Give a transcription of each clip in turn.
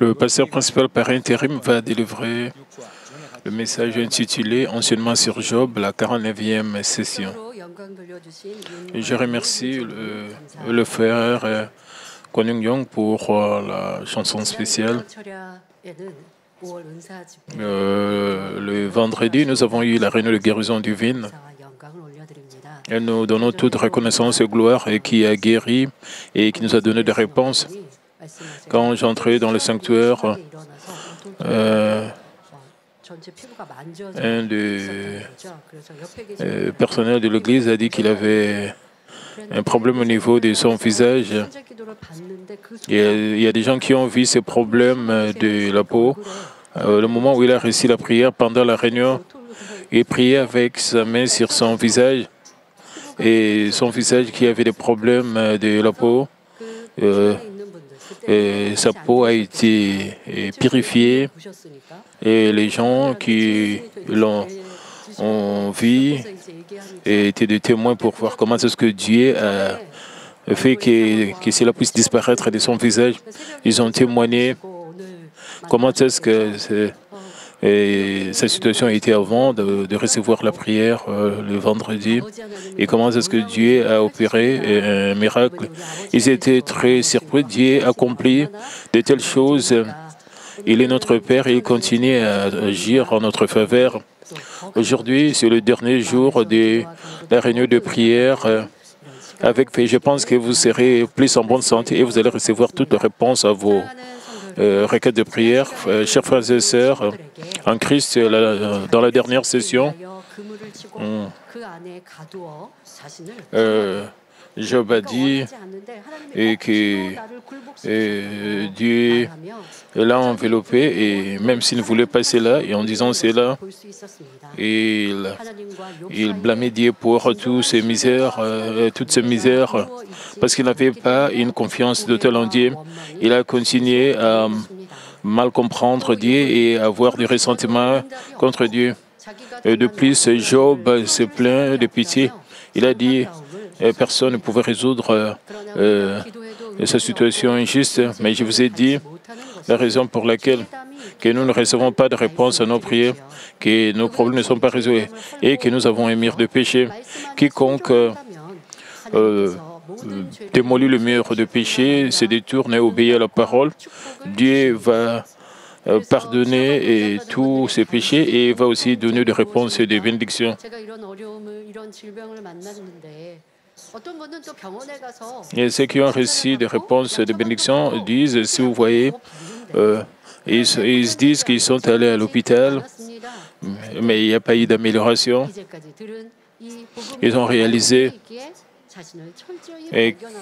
Le pasteur principal par intérim va délivrer le message intitulé Enseignement sur Job, la 49e session. Et je remercie le frère Kwon Young pour la chanson spéciale. Le vendredi, nous avons eu la réunion de guérison divine. Et nous donnons toute reconnaissance et gloire et qui a guéri et qui nous a donné des réponses. Quand j'entrais dans le sanctuaire, un des personnels de l'église a dit qu'il avait un problème au niveau de son visage. Il y a des gens qui ont vu ces problèmes de la peau. Le moment où il a réussi la prière pendant la réunion, il priait avec sa main sur son visage. Et son visage qui avait des problèmes de la peau, sa peau a été purifiée. Et les gens qui l'ont vu étaient des témoins pour voir comment est-ce que Dieu a fait que cela puisse disparaître de son visage. Ils ont témoigné comment est-ce que sa situation était avant de recevoir la prière le vendredi et comment est-ce que Dieu a opéré un miracle. Ils étaient très surpris. Dieu accomplit de telles choses. Il est notre Père et il continue à agir en notre faveur. Aujourd'hui, c'est le dernier jour de la réunion de prière avec je pense que vous serez plus en bonne santé et vous allez recevoir toutes les réponses à vos requêtes de prière. Chers frères et sœurs, en Christ, dans la dernière session, Job a dit que Dieu l'a enveloppé et même s'il ne voulait pas cela, et en disant cela, il blâmait Dieu pour toutes ces misères, parce qu'il n'avait pas une confiance totale en Dieu. Il a continué à mal comprendre Dieu et à avoir du ressentiment contre Dieu. Et de plus, Job s'est plaint de pitié. Il a dit personne ne pouvait résoudre sa situation injuste, mais je vous ai dit la raison pour laquelle que nous ne recevons pas de réponse à nos prières, que nos problèmes ne sont pas résolus et que nous avons un mur de péché. Quiconque démolit le mur de péché, se détourne et obéit à la parole, Dieu va pardonner tous ses péchés et va aussi donner des réponses et des bénédictions. Et ceux qui ont reçu des réponses et des bénédictions disent, si vous voyez, ils se disent qu'ils sont allés à l'hôpital, mais il n'y a pas eu d'amélioration. Ils ont réalisé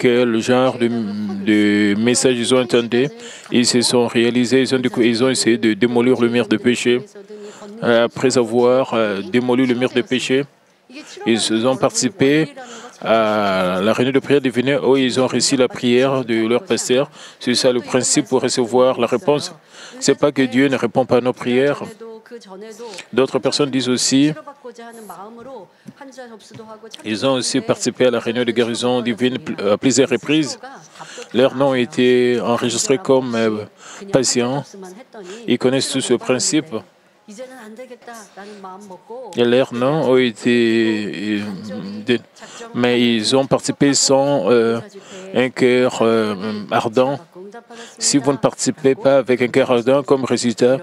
quel genre de message ils ont entendu. Ils se sont réalisés, ils ont essayé de démolir le mur de péché. Après avoir démoli le mur de péché, ils ont participé à la réunion de prière divine où ils ont reçu la prière de leur pasteur. C'est ça le principe pour recevoir la réponse. Ce n'est pas que Dieu ne répond pas à nos prières. D'autres personnes disent aussi, ils ont aussi participé à la réunion de guérison divine à plusieurs reprises. Leurs noms ont été enregistrés comme patients. Ils connaissent tout ce principe. Et leurs noms ont été... Mais ils ont participé sans un cœur ardent. Si vous ne participez pas avec un cœur ardent comme résultat,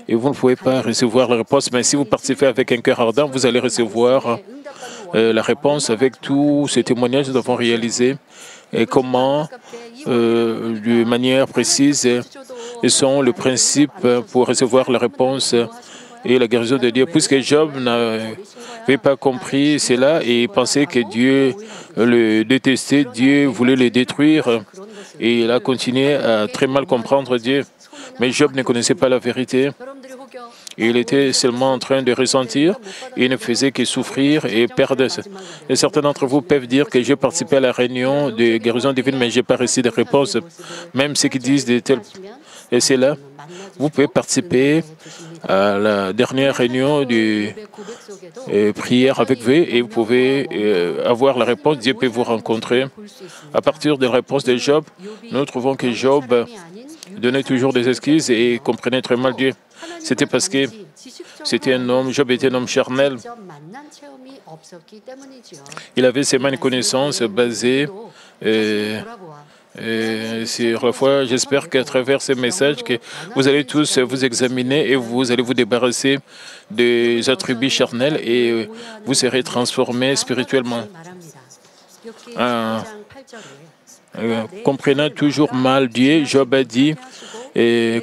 et vous ne pouvez pas recevoir la réponse, mais si vous participez avec un cœur ardent, vous allez recevoir la réponse avec tous ces témoignages que nous avons réalisés et comment, de manière précise, sont le principe pour recevoir la réponse et la guérison de Dieu. Puisque Job n'avait pas compris cela et pensait que Dieu le détestait, Dieu voulait le détruire et il a continué à très mal comprendre Dieu. Mais Job ne connaissait pas la vérité. Il était seulement en train de ressentir. Il ne faisait que souffrir et perdre. Et certains d'entre vous peuvent dire que j'ai participé à la réunion de guérison divine, mais je n'ai pas reçu de réponse. Même ceux qui disent de telles Et c'est là, vous pouvez participer à la dernière réunion de prière avec vous et vous pouvez avoir la réponse. Dieu peut vous rencontrer. À partir de la réponse de Job, nous trouvons que Job donnait toujours des excuses et comprenait très mal Dieu. C'était parce que c'était un homme, Job était un homme charnel. Il avait ses mêmes connaissances basées sur la foi. J'espère qu'à travers ces messages, que vous allez tous vous examiner et vous allez vous débarrasser des attributs charnels et vous serez transformés spirituellement. Comprenant toujours mal Dieu, Job a dit,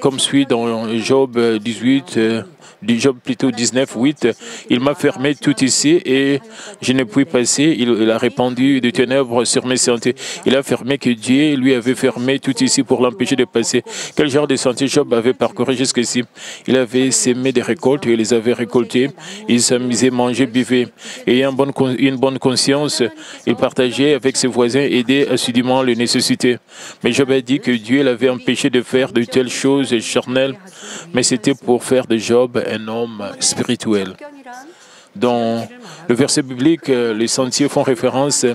comme suit dans Job 18, Job plutôt 19, 8, il m'a fermé tout ici et je ne puis passer. Il a répandu des ténèbres sur mes sentiers. Il a fermé que Dieu lui avait fermé tout ici pour l'empêcher de passer. Quel genre de sentier Job avait parcouru jusqu'ici? Il avait sémé des récoltes et il les avait récoltées. Il s'amusait, mangeait, buvait. Ayant une bonne conscience, il partageait avec ses voisins, aidait assidûment les nécessités. Mais Job a dit que Dieu l'avait empêché de faire de telles choses charnelles, mais c'était pour faire de Job un homme spirituel. Dans le verset biblique, les sentiers font référence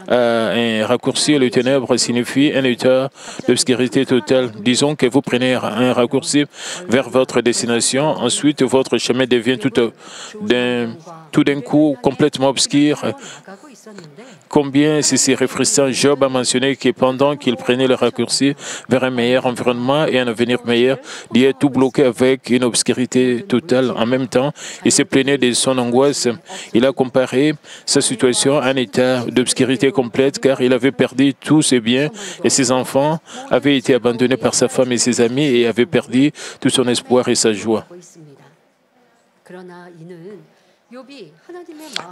à un raccourci. Le ténèbre signifie un état d'obscurité totale. Disons que vous prenez un raccourci vers votre destination, ensuite votre chemin devient tout d'un coup complètement obscur. Combien c'est réfractant. Job a mentionné que pendant qu'il prenait le raccourci vers un meilleur environnement et un avenir meilleur, il est tout bloqué avec une obscurité totale. En même temps, il se plaignait de son angoisse. Il a comparé sa situation à un état d'obscurité complète car il avait perdu tous ses biens et ses enfants avaient été abandonnés par sa femme et ses amis et avait perdu tout son espoir et sa joie.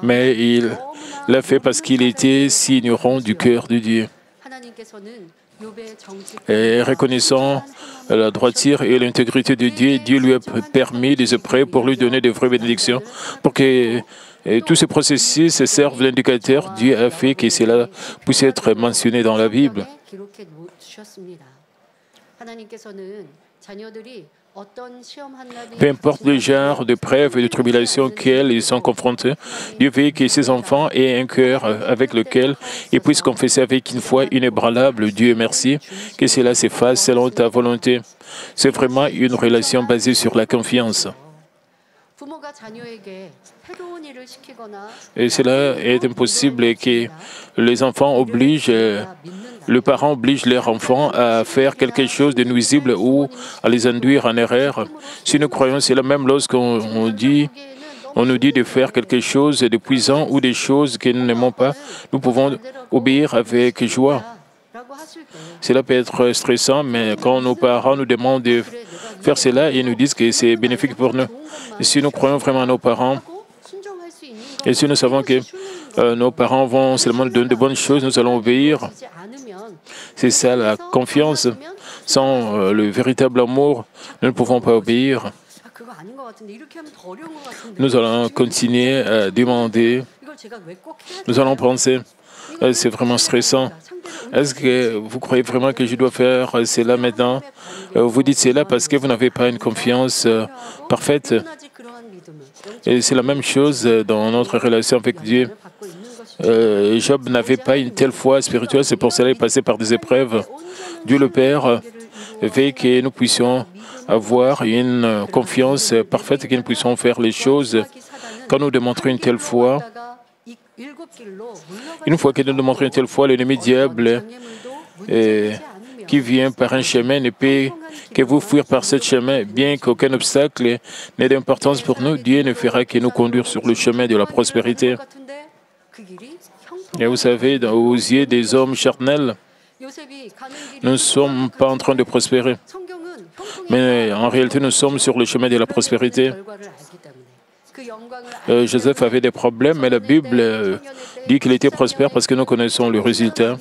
Mais il l'a fait parce qu'il était si ignorant du cœur de Dieu. Et reconnaissant la droiture et l'intégrité de Dieu, Dieu lui a permis des épreuves pour lui donner de vraies bénédictions. Pour que tous ces processus servent d'indicateur, Dieu a fait que cela puisse être mentionné dans la Bible. Peu importe le genre de preuves et de tribulations auxquelles ils sont confrontés, Dieu veut que ses enfants aient un cœur avec lequel ils puissent confesser avec une foi inébranlable, Dieu merci, que cela se fasse selon ta volonté. C'est vraiment une relation basée sur la confiance. Et cela est impossible et que les enfants obligent, le parent oblige leur enfant à faire quelque chose de nuisible ou à les induire en erreur. Si nous croyons cela, même lorsqu'on nous dit de faire quelque chose de puissant ou des choses que nous n'aimons pas, nous pouvons obéir avec joie. Cela peut être stressant, mais quand nos parents nous demandent de faire cela, ils nous disent que c'est bénéfique pour nous. Et si nous croyons vraiment à nos parents, et si nous savons que nos parents vont seulement nous donner de bonnes choses, nous allons obéir. C'est ça la confiance. Sans le véritable amour, nous ne pouvons pas obéir. Nous allons continuer à demander. Nous allons penser, c'est vraiment stressant. Est-ce que vous croyez vraiment que je dois faire cela maintenant? Vous dites cela parce que vous n'avez pas une confiance parfaite. Et c'est la même chose dans notre relation avec Dieu. Job n'avait pas une telle foi spirituelle, c'est pour cela qu'il passait par des épreuves. Dieu le Père veut que nous puissions avoir une confiance parfaite, que nous puissions faire les choses. Quand nous démontrons une telle foi, une fois que nous démontrons une telle foi, l'ennemi diable qui vient par un chemin ne peut que vous fuir par ce chemin, bien qu'aucun obstacle n'ait d'importance pour nous. Dieu ne fera que nous conduire sur le chemin de la prospérité. Et vous savez, aux yeux des hommes charnels, nous ne sommes pas en train de prospérer. Mais en réalité, nous sommes sur le chemin de la prospérité. Joseph avait des problèmes, mais la Bible dit qu'il était prospère parce que nous connaissons le résultat.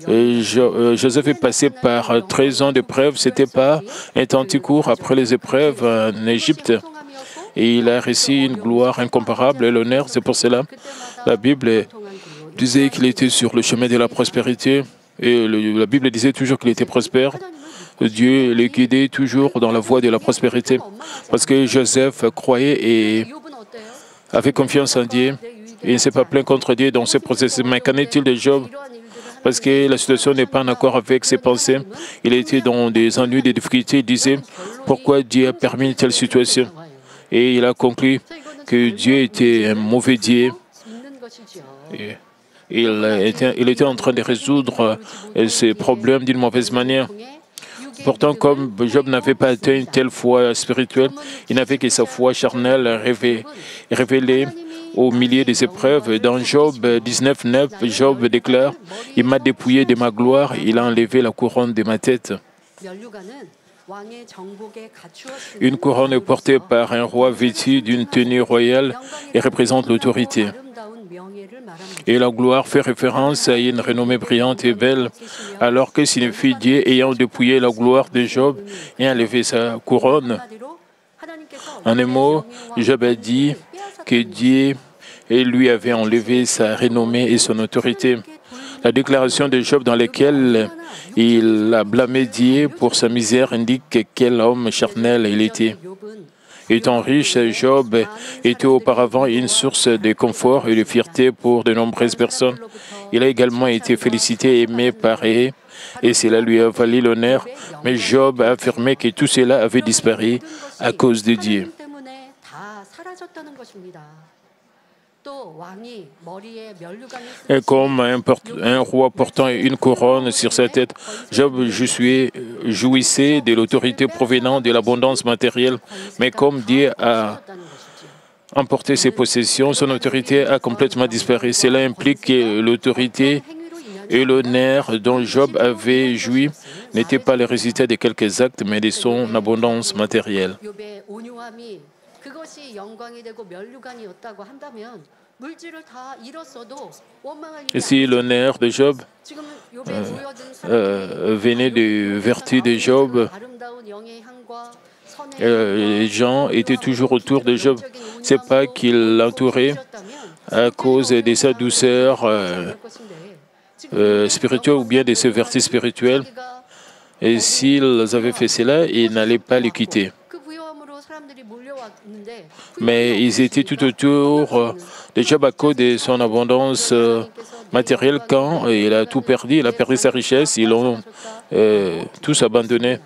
Joseph est passé par 13 ans d'épreuves. Ce n'était pas un temps si court après les épreuves en Égypte. Et il a reçu une gloire incomparable et l'honneur. C'est pour cela la Bible disait qu'il était sur le chemin de la prospérité. Et la Bible disait toujours qu'il était prospère. Dieu le guidait toujours dans la voie de la prospérité. Parce que Joseph croyait et avait confiance en Dieu. Il ne s'est pas plaint contre Dieu dans ce processus. Mais qu'en est-il de Job? Parce que la situation n'est pas en accord avec ses pensées. Il était dans des ennuis, des difficultés. Il disait, pourquoi Dieu a permis une telle situation? Et il a conclu que Dieu était un mauvais Dieu. Et il était en train de résoudre ses problèmes d'une mauvaise manière. Pourtant, comme Job n'avait pas atteint une telle foi spirituelle, il n'avait que sa foi charnelle révélée au milieu des épreuves. Dans Job 19:9, Job déclare « Il m'a dépouillé de ma gloire, il a enlevé la couronne de ma tête ». Une couronne portée par un roi vêtu d'une tenue royale et représente l'autorité. Et la gloire fait référence à une renommée brillante et belle, alors que signifie Dieu ayant dépouillé la gloire de Job et enlevé sa couronne. En un mot, Job a dit que Dieu lui avait enlevé sa renommée et son autorité. La déclaration de Job dans laquelle il a blâmé Dieu pour sa misère indique quel homme charnel il était. Étant riche, Job était auparavant une source de confort et de fierté pour de nombreuses personnes. Il a également été félicité et aimé par eux, et cela lui a valu l'honneur. Mais Job a affirmé que tout cela avait disparu à cause de Dieu. Et comme un roi portant une couronne sur sa tête, Job jouissait de l'autorité provenant de l'abondance matérielle. Mais comme Dieu a emporté ses possessions, son autorité a complètement disparu. Cela implique que l'autorité et l'honneur dont Job avait joui n'étaient pas le résultat de quelques actes, mais de son abondance matérielle. Et si l'honneur de Job venait des vertus de Job, les gens étaient toujours autour de Job. Ce n'est pas qu'ils l'entouraient à cause de sa douceur spirituelle ou bien de ses vertus spirituelles. Et s'ils avaient fait cela, ils n'allaient pas le quitter. Mais ils étaient tout autour de Job à cause de son abondance matérielle. Quand il a tout perdu, il a perdu sa richesse, ils l'ont tous abandonné.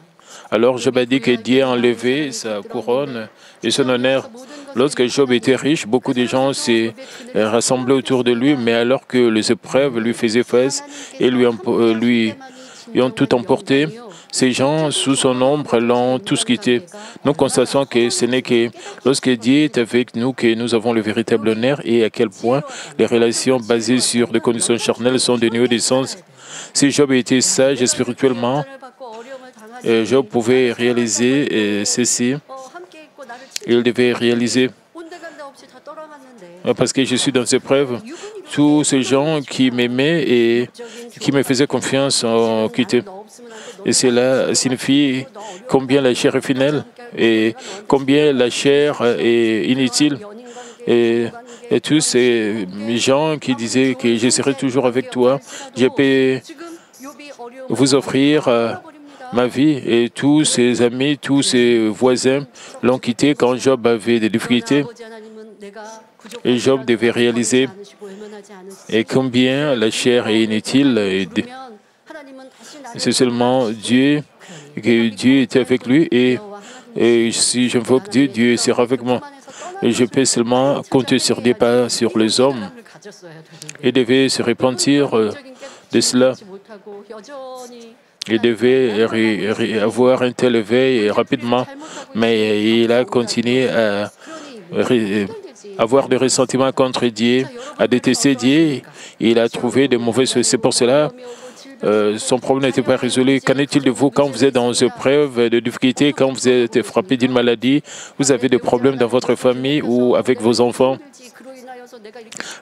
Alors Job a dit que Dieu a enlevé sa couronne et son honneur. Lorsque Job était riche, beaucoup de gens s'est rassemblés autour de lui, mais alors que les épreuves lui faisaient face et lui ont tout emporté, ces gens, sous son ombre, l'ont tous quitté. Nous constatons que ce n'est que lorsque Dieu est avec nous que nous avons le véritable honneur et à quel point les relations basées sur des conditions charnelles sont dénuées de sens. Si Job était sage spirituellement, Job pouvait réaliser ceci. Il devait réaliser. Parce que je suis dans ces épreuves, tous ces gens qui m'aimaient et qui me faisaient confiance ont quitté. Et cela signifie combien la chair est finale et combien la chair est inutile. Et tous ces gens qui disaient que je serai toujours avec toi, je peux vous offrir ma vie. Et tous ses amis, tous ses voisins l'ont quitté quand Job avait des difficultés. Et Job devait réaliser et combien la chair est inutile. C'est seulement Dieu, que Dieu était avec lui et si j'invoque Dieu, Dieu sera avec moi. Et je peux seulement compter sur Dieu, pas sur les hommes. Il devait se repentir de cela. Il devait avoir un tel éveil rapidement, mais il a continué à avoir des ressentiments contre Dieu, à détester Dieu. Il a trouvé de mauvaises choses. C'est pour cela son problème n'était pas résolu. Qu'en est-il de vous quand vous êtes dans une épreuve de difficulté, quand vous êtes frappé d'une maladie, vous avez des problèmes dans votre famille ou avec vos enfants?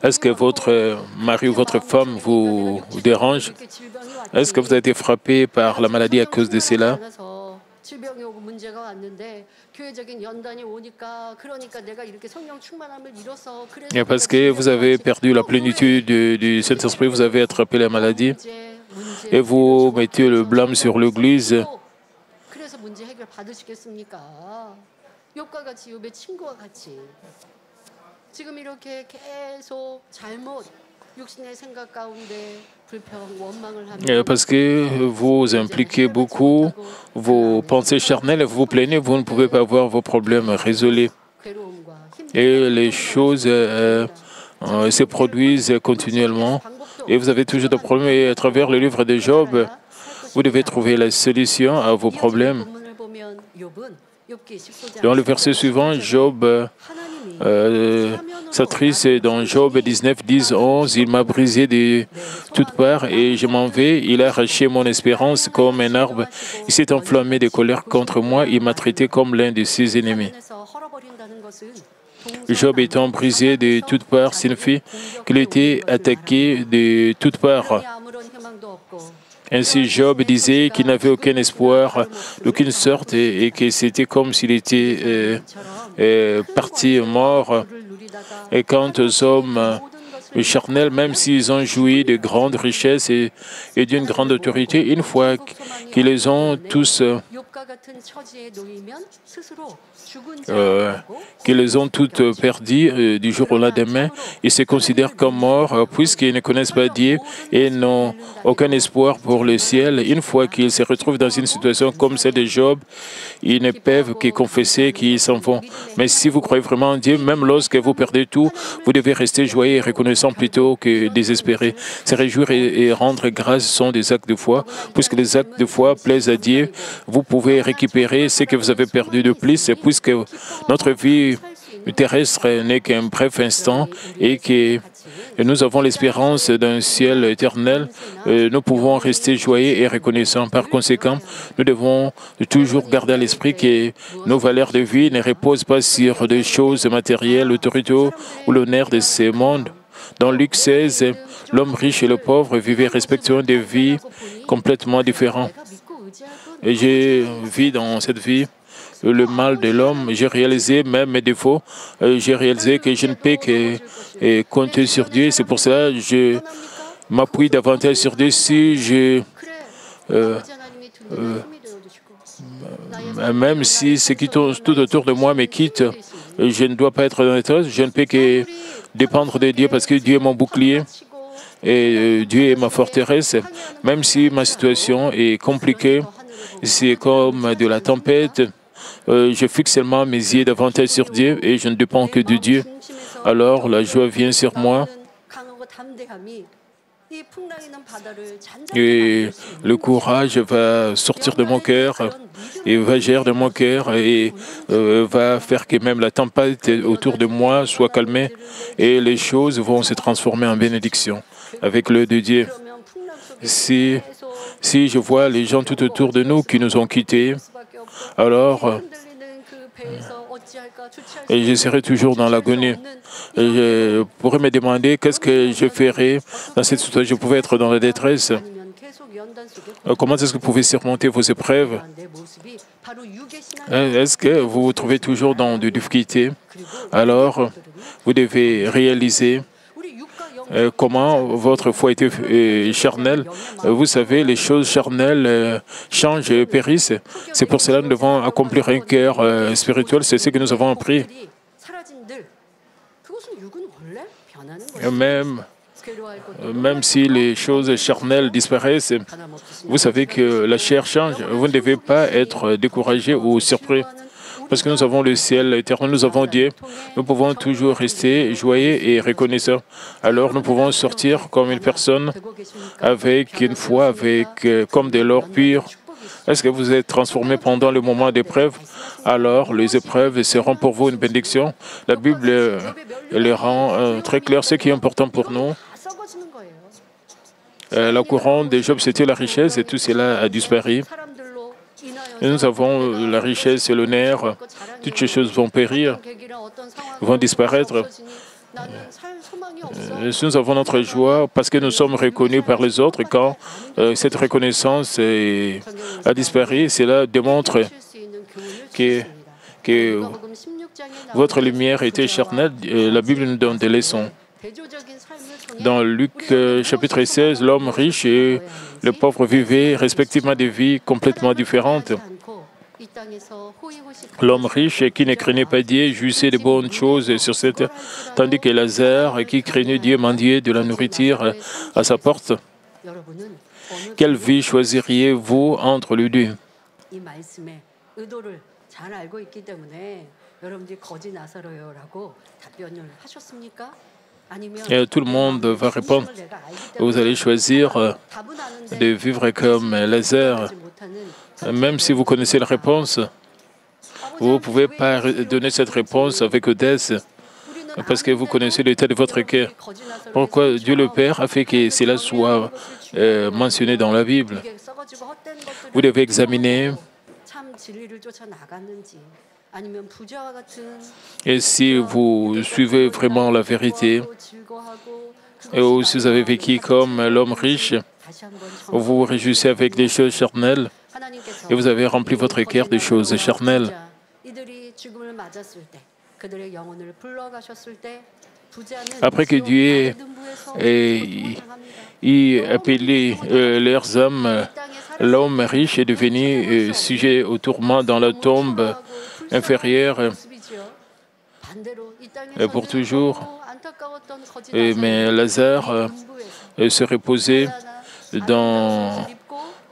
Est-ce que votre mari ou votre femme vous dérange? Est-ce que vous avez été frappé par la maladie à cause de cela? Et parce que vous avez perdu la plénitude du Saint-Esprit, vous avez attrapé la maladie. et vous mettez le blâme sur l'Église. Parce que vous impliquez beaucoup vos pensées charnelles et vous vous plaignez, vous ne pouvez pas avoir vos problèmes résolus. Et les choses se produisent continuellement et vous avez toujours des problèmes. Et à travers le livre de Job, vous devez trouver la solution à vos problèmes. Dans le verset suivant, Job s'attriste dans Job 19, 10, 11. Il m'a brisé de toutes parts et je m'en vais. Il a arraché mon espérance comme un arbre. Il s'est enflammé de colère contre moi. Il m'a traité comme l'un de ses ennemis. Job étant brisé de toutes parts signifie qu'il était attaqué de toutes parts. Ainsi, Job disait qu'il n'avait aucun espoir d'aucune sorte et que c'était comme s'il était parti mort. Et quant aux hommes charnels, même s'ils ont joui de grandes richesses et d'une grande autorité, une fois qu'ils les ont tous toutes perdues du jour au lendemain, ils se considèrent comme morts puisqu'ils ne connaissent pas Dieu et n'ont aucun espoir pour le ciel. Une fois qu'ils se retrouvent dans une situation comme celle de Job, ils ne peuvent que confesser qu'ils s'en vont. Mais si vous croyez vraiment en Dieu, même lorsque vous perdez tout, vous devez rester joyeux et reconnaissant plutôt que désespéré. Se réjouir et rendre grâce sont des actes de foi. Puisque les actes de foi plaisent à Dieu, vous pouvez récupérer ce que vous avez perdu de plus. Et puisque notre vie terrestre n'est qu'un bref instant et que nous avons l'espérance d'un ciel éternel, nous pouvons rester joyeux et reconnaissants. Par conséquent, nous devons toujours garder à l'esprit que nos valeurs de vie ne reposent pas sur des choses matérielles, l'autorité ou l'honneur de ce monde. Dans Luc 16, l'homme riche et le pauvre vivaient respectivement des vies complètement différentes. Et j'ai vu dans cette vie le mal de l'homme. J'ai réalisé même mes défauts. J'ai réalisé que je ne peux que compter sur Dieu. C'est pour cela que je m'appuie davantage sur Dieu. Si même si ce qui tourne tout autour de moi me quitte, je ne dois pas être dans l'état. Je ne peux que dépendre de Dieu parce que Dieu est mon bouclier et Dieu est ma forteresse. Même si ma situation est compliquée, c'est comme de la tempête. Je fixe seulement mes yeux davantage sur Dieu et je ne dépends que de Dieu. Alors la joie vient sur moi et le courage va sortir de mon cœur et va gérer de mon cœur et va faire que même la tempête autour de moi soit calmée et les choses vont se transformer en bénédiction avec l'œil de Dieu. Si je vois les gens tout autour de nous qui nous ont quittés, alors je serai toujours dans l'agonie. Je pourrais me demander qu'est-ce que je ferais dans cette situation. Je pouvais être dans la détresse. Comment est-ce que vous pouvez surmonter vos épreuves? Est-ce que vous vous trouvez toujours dans des difficultés? Alors, vous devez réaliser comment votre foi était charnelle. Vous savez, les choses charnelles changent et périssent. C'est pour cela que nous devons accomplir un cœur spirituel. C'est ce que nous avons appris. Même si les choses charnelles disparaissent, vous savez que la chair change. Vous ne devez pas être découragé ou surpris. Parce que nous avons le ciel éternel, nous avons Dieu, nous pouvons toujours rester joyeux et reconnaissants. Alors nous pouvons sortir comme une personne avec une foi, comme de l'or pur. Est-ce que vous êtes transformé pendant le moment d'épreuve? Alors les épreuves seront pour vous une bénédiction. La Bible les rend très clair. Ce qui est important pour nous, la couronne de Job, c'était la richesse et tout cela a disparu. Et nous avons la richesse et l'honneur. Toutes ces choses vont périr, vont disparaître. Nous avons notre joie parce que nous sommes reconnus par les autres. Quand cette reconnaissance a disparu, cela démontre que votre lumière était charnelle. La Bible nous donne des leçons. Dans Luc chapitre 16, l'homme riche et le pauvre vivaient respectivement des vies complètement différentes. L'homme riche qui ne craignait pas Dieu jouissait de bonnes choses sur cette terre, tandis que Lazare qui craignait Dieu mendiait de la nourriture à sa porte. Quelle vie choisiriez-vous entre les deux? Et tout le monde va répondre. Vous allez choisir de vivre comme Lazare. Même si vous connaissez la réponse, vous ne pouvez pas donner cette réponse avec audace parce que vous connaissez l'état de votre cœur. Pourquoi Dieu le Père a fait que cela soit mentionné dans la Bible? Vous devez examiner et si vous suivez vraiment la vérité et si vous avez vécu comme l'homme riche, vous vous réjouissez avec des choses charnelles et vous avez rempli votre cœur de choses charnelles. Après que Dieu ait appelé leurs âmes, l'homme riche est devenu sujet au tourment dans la tombe inférieure pour toujours. Mais Lazare se reposait dans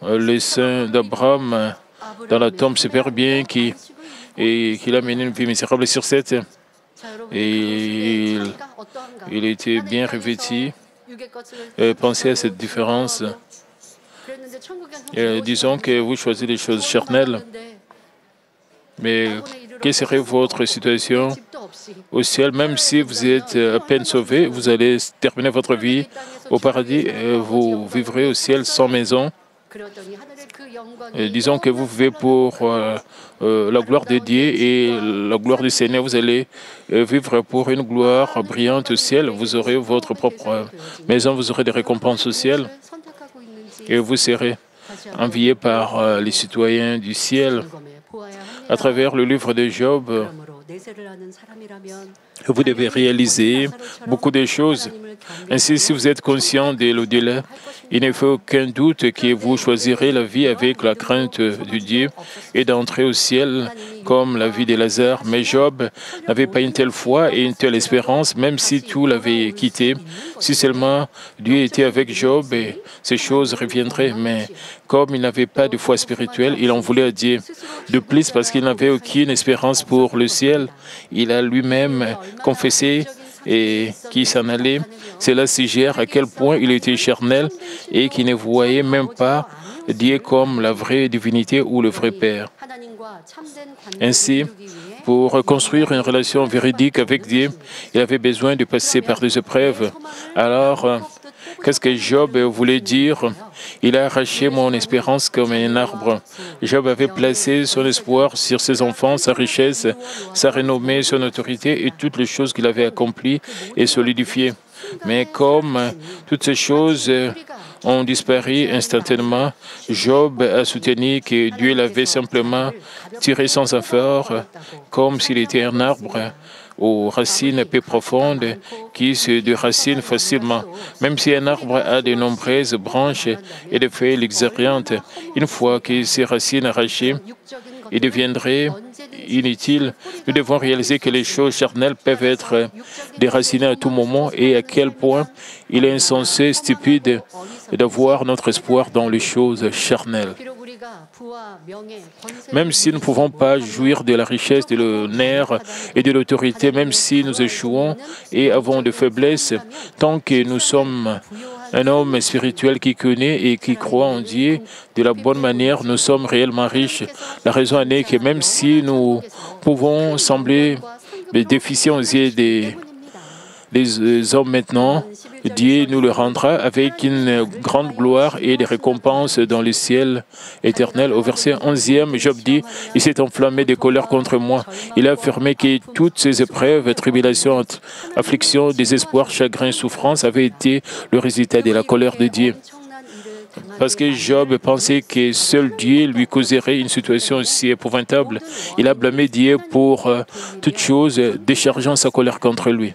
le sein d'Abraham, dans la tombe super bien qu'il a mené une vie misérable sur cette terre. Et il était bien revêtu. Pensez à cette différence. Disons que vous choisissez des choses charnelles. Mais quelle serait votre situation au ciel? Même si vous êtes à peine sauvé, vous allez terminer votre vie au paradis. Vous vivrez au ciel sans maison. Disons que vous vivez pour la gloire de Dieu et la gloire du Seigneur. Vous allez vivre pour une gloire brillante au ciel. Vous aurez votre propre maison, vous aurez des récompenses au ciel. Et vous serez enviés par les citoyens du ciel. À travers le livre de Job, vous devez réaliser beaucoup de choses. Ainsi, si vous êtes conscient de l'au-delà, il ne fait aucun doute que vous choisirez la vie avec la crainte de Dieu et d'entrer au ciel comme la vie de Lazare. Mais Job n'avait pas une telle foi et une telle espérance, même si tout l'avait quitté. Si seulement Dieu était avec Job, ces choses reviendraient. Mais comme il n'avait pas de foi spirituelle, il en voulait à Dieu. De plus, parce qu'il n'avait aucune espérance pour le ciel, il a lui-même confessé et qui s'en allait. Cela suggère à quel point il était charnel et qu'il ne voyait même pas Dieu comme la vraie divinité ou le vrai Père. Ainsi, pour construire une relation véridique avec Dieu, il avait besoin de passer par des épreuves. Alors, qu'est-ce que Job voulait dire? Il a arraché mon espérance comme un arbre. Job avait placé son espoir sur ses enfants, sa richesse, sa renommée, son autorité et toutes les choses qu'il avait accomplies et solidifiées. Mais comme toutes ces choses ont disparu instantanément, Job a soutenu que Dieu l'avait simplement tiré sans effort, comme s'il était un arbre aux racines peu profondes qui se déracinent facilement. Même si un arbre a de nombreuses branches et des feuilles luxuriantes, une fois que ces racines arrachées, il deviendrait inutile. Nous devons réaliser que les choses charnelles peuvent être déracinées à tout moment et à quel point il est insensé, stupide d'avoir notre espoir dans les choses charnelles. Même si nous ne pouvons pas jouir de la richesse, de l'honneur et de l'autorité, même si nous échouons et avons de faiblesses, tant que nous sommes un homme spirituel qui connaît et qui croit en Dieu de la bonne manière, nous sommes réellement riches. La raison en est que même si nous pouvons sembler déficients aux yeux des hommes maintenant, Dieu nous le rendra avec une grande gloire et des récompenses dans le ciel éternel. Au verset 11e, Job dit, « Il s'est enflammé de colère contre moi. Il a affirmé que toutes ces épreuves, tribulations, afflictions, désespoir, chagrin, souffrance avaient été le résultat de la colère de Dieu. » Parce que Job pensait que seul Dieu lui causerait une situation aussi épouvantable, il a blâmé Dieu pour toute chose, déchargeant sa colère contre lui.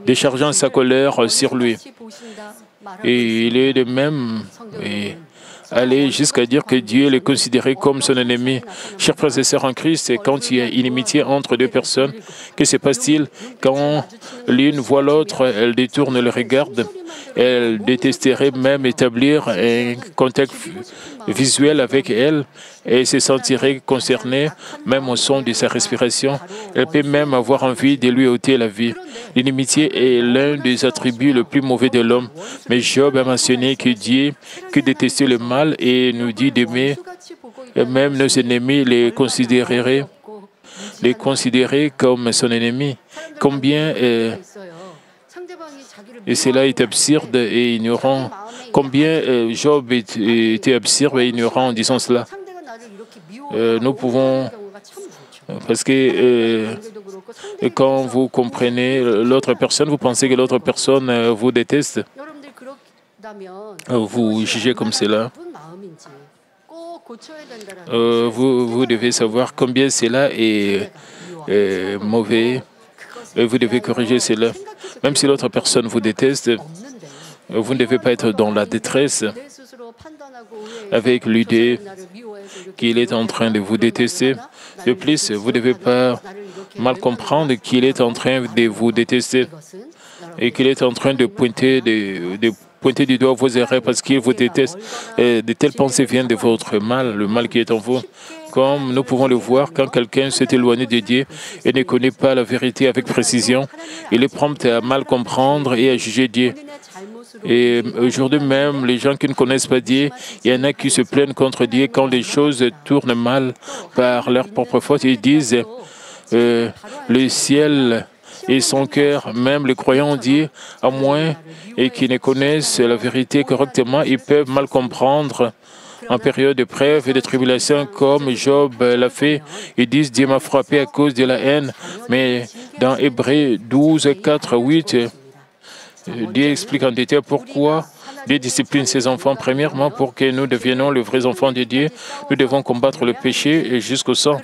déchargeant sa colère sur lui. Et il est de même aller jusqu'à dire que Dieu les considérait comme son ennemi. Chers frères et sœurs en Christ, quand il y a inimitié entre deux personnes, que se passe-t-il? Quand l'une voit l'autre, elle détourne le regard. Elle détesterait même établir un contact visuel avec elle et se sentirait concernée, même au son de sa respiration. Elle peut même avoir envie de lui ôter la vie. L'inimitié est l'un des attributs les plus mauvais de l'homme. Mais Job a mentionné que Dieu, que détestait le mal, et nous dit d'aimer, et même nos ennemis les considérer comme son ennemi. Combien et cela est absurde et ignorant. Combien Job était absurde et ignorant en disant cela. Nous pouvons, parce que quand vous comprenez l'autre personne, vous pensez que l'autre personne vous déteste. Vous jugez comme cela. Vous devez savoir combien cela est mauvais. Vous devez corriger cela. Même si l'autre personne vous déteste, vous ne devez pas être dans la détresse avec l'idée qu'il est en train de vous détester. De plus, vous ne devez pas mal comprendre qu'il est en train de vous détester et qu'il est en train de pointer du doigt vos erreurs parce qu'il vous déteste. Et de telles pensées viennent de votre mal, le mal qui est en vous. Comme nous pouvons le voir, quand quelqu'un s'est éloigné de Dieu et ne connaît pas la vérité avec précision, il est prompt à mal comprendre et à juger Dieu. Et aujourd'hui même, les gens qui ne connaissent pas Dieu, il y en a qui se plaignent contre Dieu quand les choses tournent mal par leur propre faute. Ils disent le ciel et son cœur, même les croyants ont dit, à moins et qui ne connaissent la vérité correctement, ils peuvent mal comprendre en période de preuve et de tribulation, comme Job l'a fait. Ils disent, Dieu m'a frappé à cause de la haine. Mais dans Hébreux 12, 4, 8, Dieu explique en détail pourquoi Dieu discipline ses enfants. Premièrement, pour que nous deviennons les vrais enfants de Dieu, nous devons combattre le péché jusqu'au sang.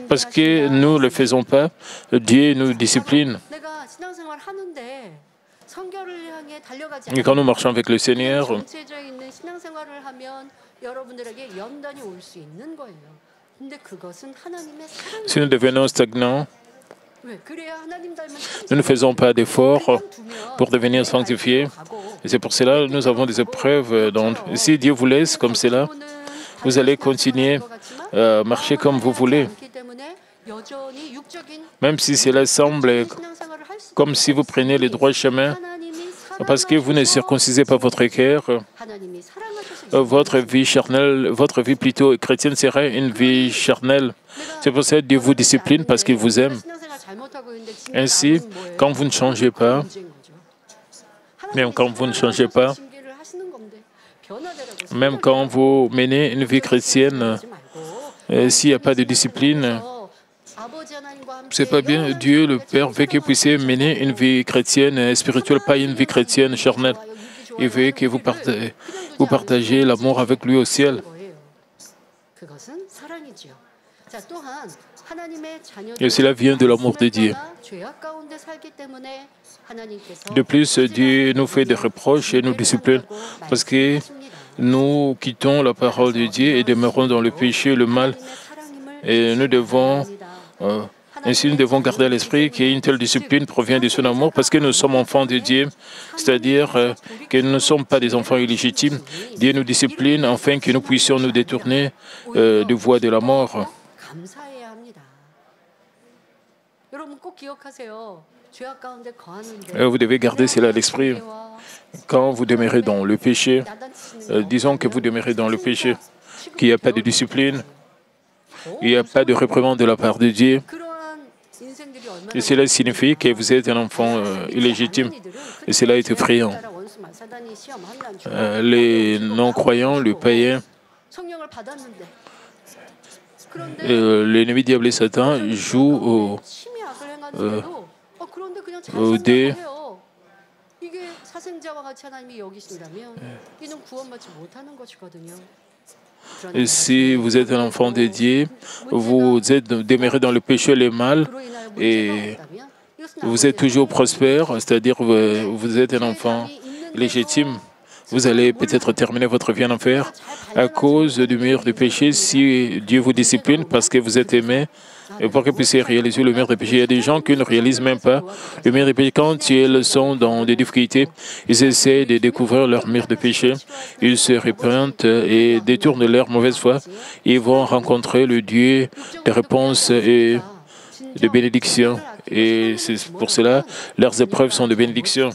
Parce que nous ne le faisons pas, Dieu nous discipline. Et quand nous marchons avec le Seigneur, si nous devenons stagnants, nous ne faisons pas d'efforts pour devenir sanctifiés. Et c'est pour cela que nous avons des épreuves. Donc, si Dieu vous laisse comme cela, vous allez continuer à marcher comme vous voulez. Même si cela semble comme si vous preniez le droit chemin, parce que vous ne circoncisez pas votre cœur, votre vie charnelle, votre vie plutôt chrétienne sera une vie charnelle. C'est pour ça que Dieu vous discipline parce qu'il vous aime. Ainsi, quand vous ne changez pas, même quand vous ne changez pas, même quand vous menez une vie chrétienne, s'il n'y a pas de discipline, c'est pas bien. Dieu, le Père, veut que vous puissiez mener une vie chrétienne spirituelle, pas une vie chrétienne charnelle. Il veut que vous partagez l'amour avec lui au ciel. Et cela vient de l'amour de Dieu. De plus, Dieu nous fait des reproches et nous discipline parce que nous quittons la parole de Dieu et demeurons dans le péché, le mal. Et nous devons, ainsi nous devons garder à l'esprit qu'une telle discipline provient de son amour parce que nous sommes enfants de Dieu, c'est-à-dire que nous ne sommes pas des enfants illégitimes. Dieu nous discipline afin que nous puissions nous détourner du voie de la mort. Vous devez garder cela à l'esprit. Quand vous demeurez dans le péché, disons que vous demeurez dans le péché, qu'il n'y a pas de discipline, il n'y a pas de réprimande de la part de Dieu. Et cela signifie que vous êtes un enfant illégitime. Et cela est effrayant. Les non-croyants, les païens, l'ennemi diable et Satan jouent au dé. Et si vous êtes un enfant dédié, vous êtes demeuré dans le péché et le mal et vous êtes toujours prospère, c'est-à-dire vous êtes un enfant légitime. Vous allez peut-être terminer votre vie en enfer à cause du mur du péché si Dieu vous discipline parce que vous êtes aimé. Et pour que vous puissiez réaliser le mur du péché, il y a des gens qui ne réalisent même pas le mur du péché. Quand ils sont dans des difficultés, ils essaient de découvrir leur mur de péché. Ils se repentent et détournent leur mauvaise foi. Ils vont rencontrer le Dieu des réponses et de bénédiction. Et c'est pour cela leurs épreuves sont de bénédiction.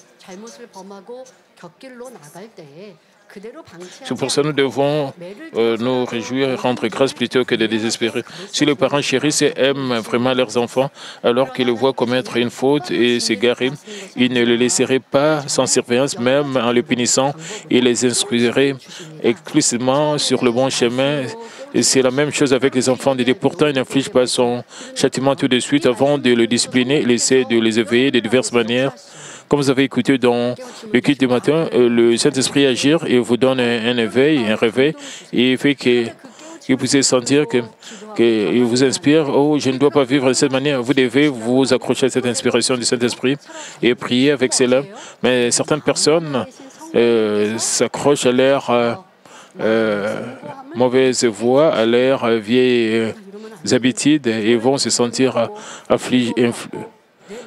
C'est pour ça que nous devons nous réjouir et rendre grâce plutôt que de désespérer. Si les parents chérissent et aiment vraiment leurs enfants, alors qu'ils les voient commettre une faute et s'égarer, ils ne les laisseraient pas sans surveillance, même en les punissant. Ils les instruiraient exclusivement sur le bon chemin. Et c'est la même chose avec les enfants de Dieu. Pourtant, il n'inflige pas son châtiment tout de suite avant de le discipliner. Il essaie de les éveiller de diverses manières. Comme vous avez écouté dans le culte du matin, le Saint-Esprit agit et vous donne un éveil, un réveil, et il fait que vous puissiez sentir qu'il vous inspire. Oh, je ne dois pas vivre de cette manière. Vous devez vous accrocher à cette inspiration du Saint-Esprit et prier avec cela. Mais certaines personnes s'accrochent à leur mauvaise voie, à leurs vieilles habitudes et vont se sentir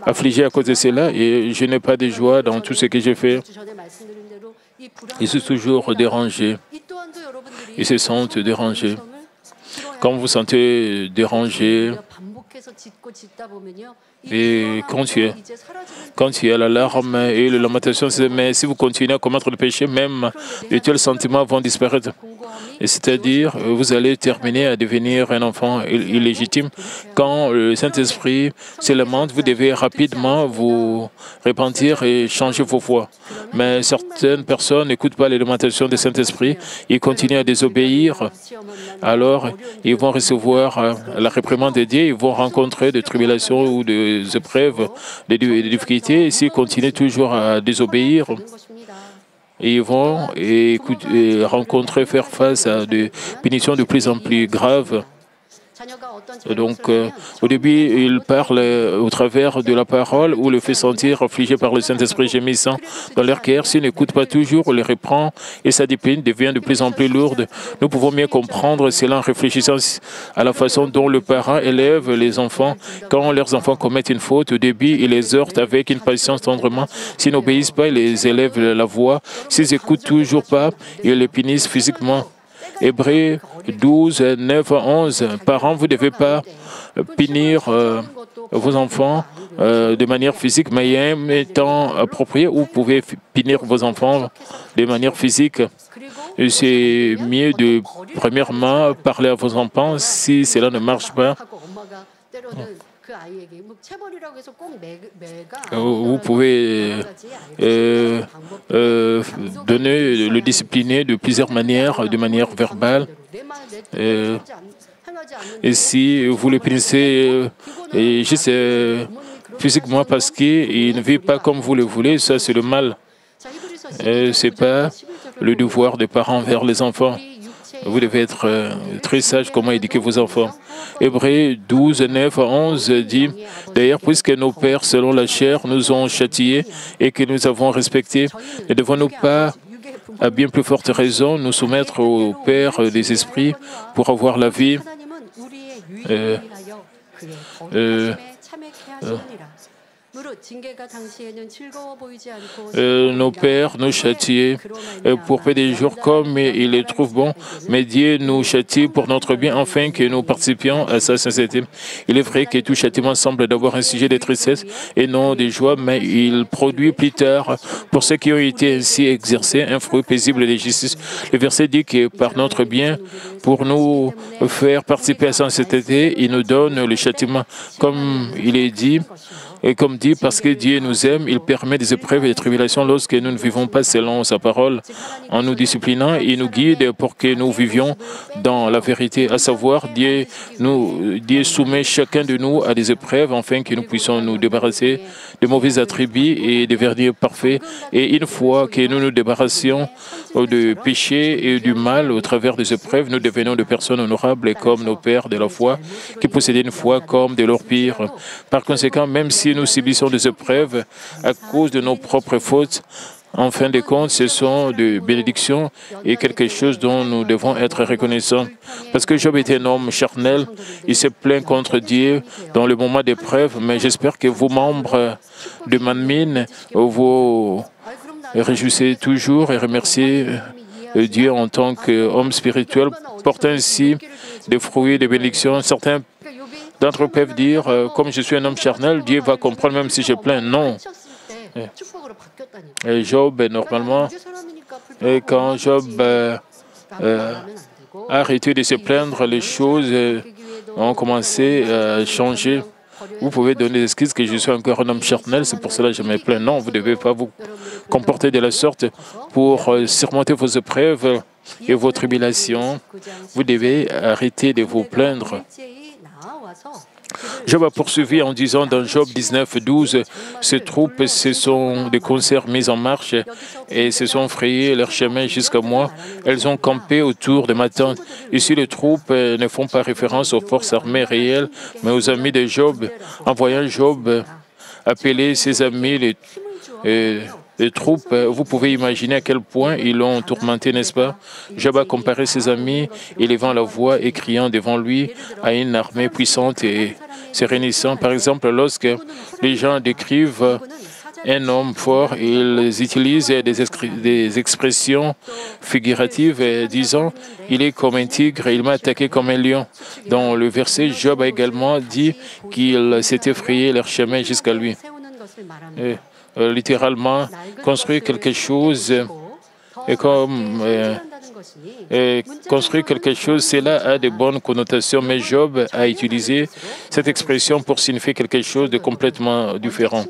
affligés à cause de cela et je n'ai pas de joie dans tout ce que je fais. Ils sont toujours dérangés. Ils se sentent dérangés. Quand vous vous sentez dérangé, et quand il y a l'alarme et la lamentation, mais si vous continuez à commettre le péché, même de tels sentiments vont disparaître. C'est-à-dire, vous allez terminer à devenir un enfant illégitime. Quand le Saint-Esprit se lamente, vous devez rapidement vous repentir et changer vos voies. Mais certaines personnes n'écoutent pas les lamentations du Saint-Esprit, ils continuent à désobéir. Alors, ils vont recevoir la réprimande de Dieu, ils vont rencontrer des tribulations ou des épreuves, des difficultés. Et s'ils continuent toujours à désobéir, et ils vont rencontrer, faire face à des punitions de plus en plus graves. Et donc, au début, il parle au travers de la parole ou le fait sentir affligé par le Saint-Esprit gémissant dans leur cœur. S'il n'écoute pas toujours, on les reprend et sa discipline devient de plus en plus lourde. Nous pouvons mieux comprendre cela en réfléchissant à la façon dont le parent élève les enfants. Quand leurs enfants commettent une faute, au début, il les heurte avec une patience tendrement. S'ils n'obéissent pas, il les élève la voix. S'ils n'écoutent toujours pas, ils les punissent physiquement. Hébreux 12, 9 à 11. Parents, vous ne devez pas punir vos enfants de manière physique, mais il y a un temps approprié où vous pouvez punir vos enfants de manière physique. C'est mieux de, premièrement, parler à vos enfants si cela ne marche pas. Vous pouvez donner le discipliner de plusieurs manières, de manière verbale. Et si vous le punissez juste physiquement parce qu'il ne vit pas comme vous le voulez, ça c'est le mal. Ce n'est pas le devoir des parents envers les enfants. Vous devez être très sage comment éduquer vos enfants. Hébreux 12, 9 à 11 dit « D'ailleurs, puisque nos pères, selon la chair, nous ont châtiés et que nous avons respectés, ne devons-nous pas, à bien plus forte raison, nous soumettre au Père des esprits pour avoir la vie nos pères nous châtiaient pour peu de jours comme ils les trouvent bons, mais Dieu nous châtie pour notre bien, afin que nous participions à sa sainteté. Il est vrai que tout châtiment semble d'abord un sujet de tristesse et non de joie, mais il produit plus tard, pour ceux qui ont été ainsi exercés, un fruit paisible de justice. Le verset dit que par notre bien, pour nous faire participer à sa sainteté, il nous donne le châtiment. Comme il est dit, Et comme dit, parce que Dieu nous aime, il permet des épreuves et des tribulations lorsque nous ne vivons pas selon sa parole, en nous disciplinant et nous guide pour que nous vivions dans la vérité, à savoir Dieu soumet chacun de nous à des épreuves afin que nous puissions nous débarrasser de mauvais attributs et de verdir parfaits. Et une fois que nous nous débarrassions de péché et du mal au travers des épreuves, nous devenons des personnes honorables comme nos pères de la foi qui possédaient une foi comme de l'or pire. Par conséquent, même si nous subissons des épreuves à cause de nos propres fautes, en fin de compte, ce sont des bénédictions et quelque chose dont nous devons être reconnaissants. Parce que Job était un homme charnel, il s'est plaint contre Dieu dans le moment d'épreuve, mais j'espère que vous, membres de Manmin, vous réjouissez toujours et remerciez Dieu en tant qu'homme spirituel, portant ainsi des fruits, des bénédictions. Certains d'entre eux peuvent dire, comme je suis un homme charnel, Dieu va comprendre même si je plains. Non. Et Job, normalement, quand Job a arrêté de se plaindre, les choses ont commencé à changer. Vous pouvez donner des excuses que je suis encore un homme charnel, c'est pour cela que je me plains. Non, vous ne devez pas vous comporter de la sorte pour surmonter vos épreuves et vos tribulations. Vous devez arrêter de vous plaindre. Job a poursuivi en disant dans Job 19, 12, « Ces troupes, ce sont des concerts mis en marche et se sont frayés leur chemin jusqu'à moi. Elles ont campé autour de ma tente. » Ici, les troupes ne font pas référence aux forces armées réelles, mais aux amis de Job. En voyant Job appeler ses amis les troupes, vous pouvez imaginer à quel point ils l'ont tourmenté, n'est-ce pas? Job a comparé ses amis, élevant la voix et criant devant lui à une armée puissante et se réunissant. Par exemple, lorsque les gens décrivent un homme fort, ils utilisent des expressions figuratives disant « il est comme un tigre, il m'a attaqué comme un lion ». Dans le verset, Job a également dit qu'il s'était frayé leur chemin jusqu'à lui. Littéralement, construire quelque chose et comme construire quelque chose, cela a de bonnes connotations, mais Job a utilisé cette expression pour signifier quelque chose de complètement différent.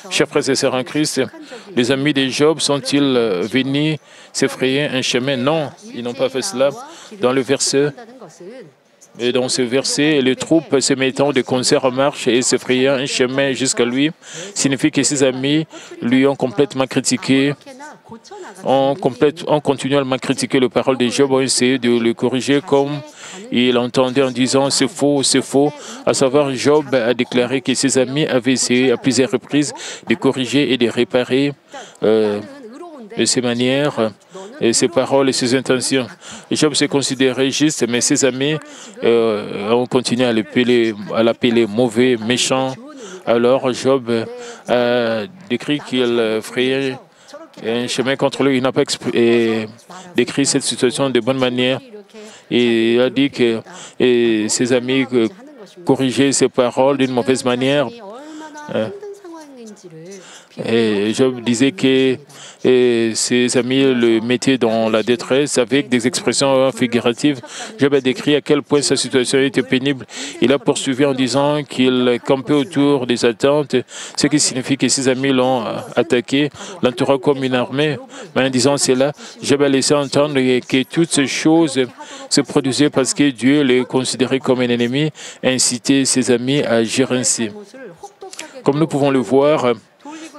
Chers frères et sœurs en Christ, les amis de Job sont-ils venus s'effrayer un chemin? Non, ils n'ont pas fait cela. Dans le verset, et dans ce verset, les troupes se mettant de concert en marche et s'effrayant un chemin jusqu'à lui, signifie que ses amis lui ont complètement critiqué, ont continuellement critiqué les paroles de Job, ont essayé de le corriger comme il entendait en disant « c'est faux, c'est faux ». À savoir, Job a déclaré que ses amis avaient essayé à plusieurs reprises de corriger et de réparer ses manières, et ses paroles et ses intentions. Job s'est considéré juste, mais ses amis ont continué à l'appeler mauvais, méchant. Alors Job a décrit qu'il frayait un chemin contre lui. Il n'a pas décrit cette situation de bonne manière. Et il a dit que ses amis corrigeaient ses paroles d'une mauvaise manière. Et Job disait que ses amis le mettaient dans la détresse avec des expressions figuratives. Job a décrit à quel point sa situation était pénible. Il a poursuivi en disant qu'il campait autour des attentes, ce qui signifie que ses amis l'ont attaqué, l'entourant comme une armée. Mais en disant cela, Job a laissé entendre que toutes ces choses se produisaient parce que Dieu les considérait comme un ennemi et incitait ses amis à agir ainsi. Comme nous pouvons le voir,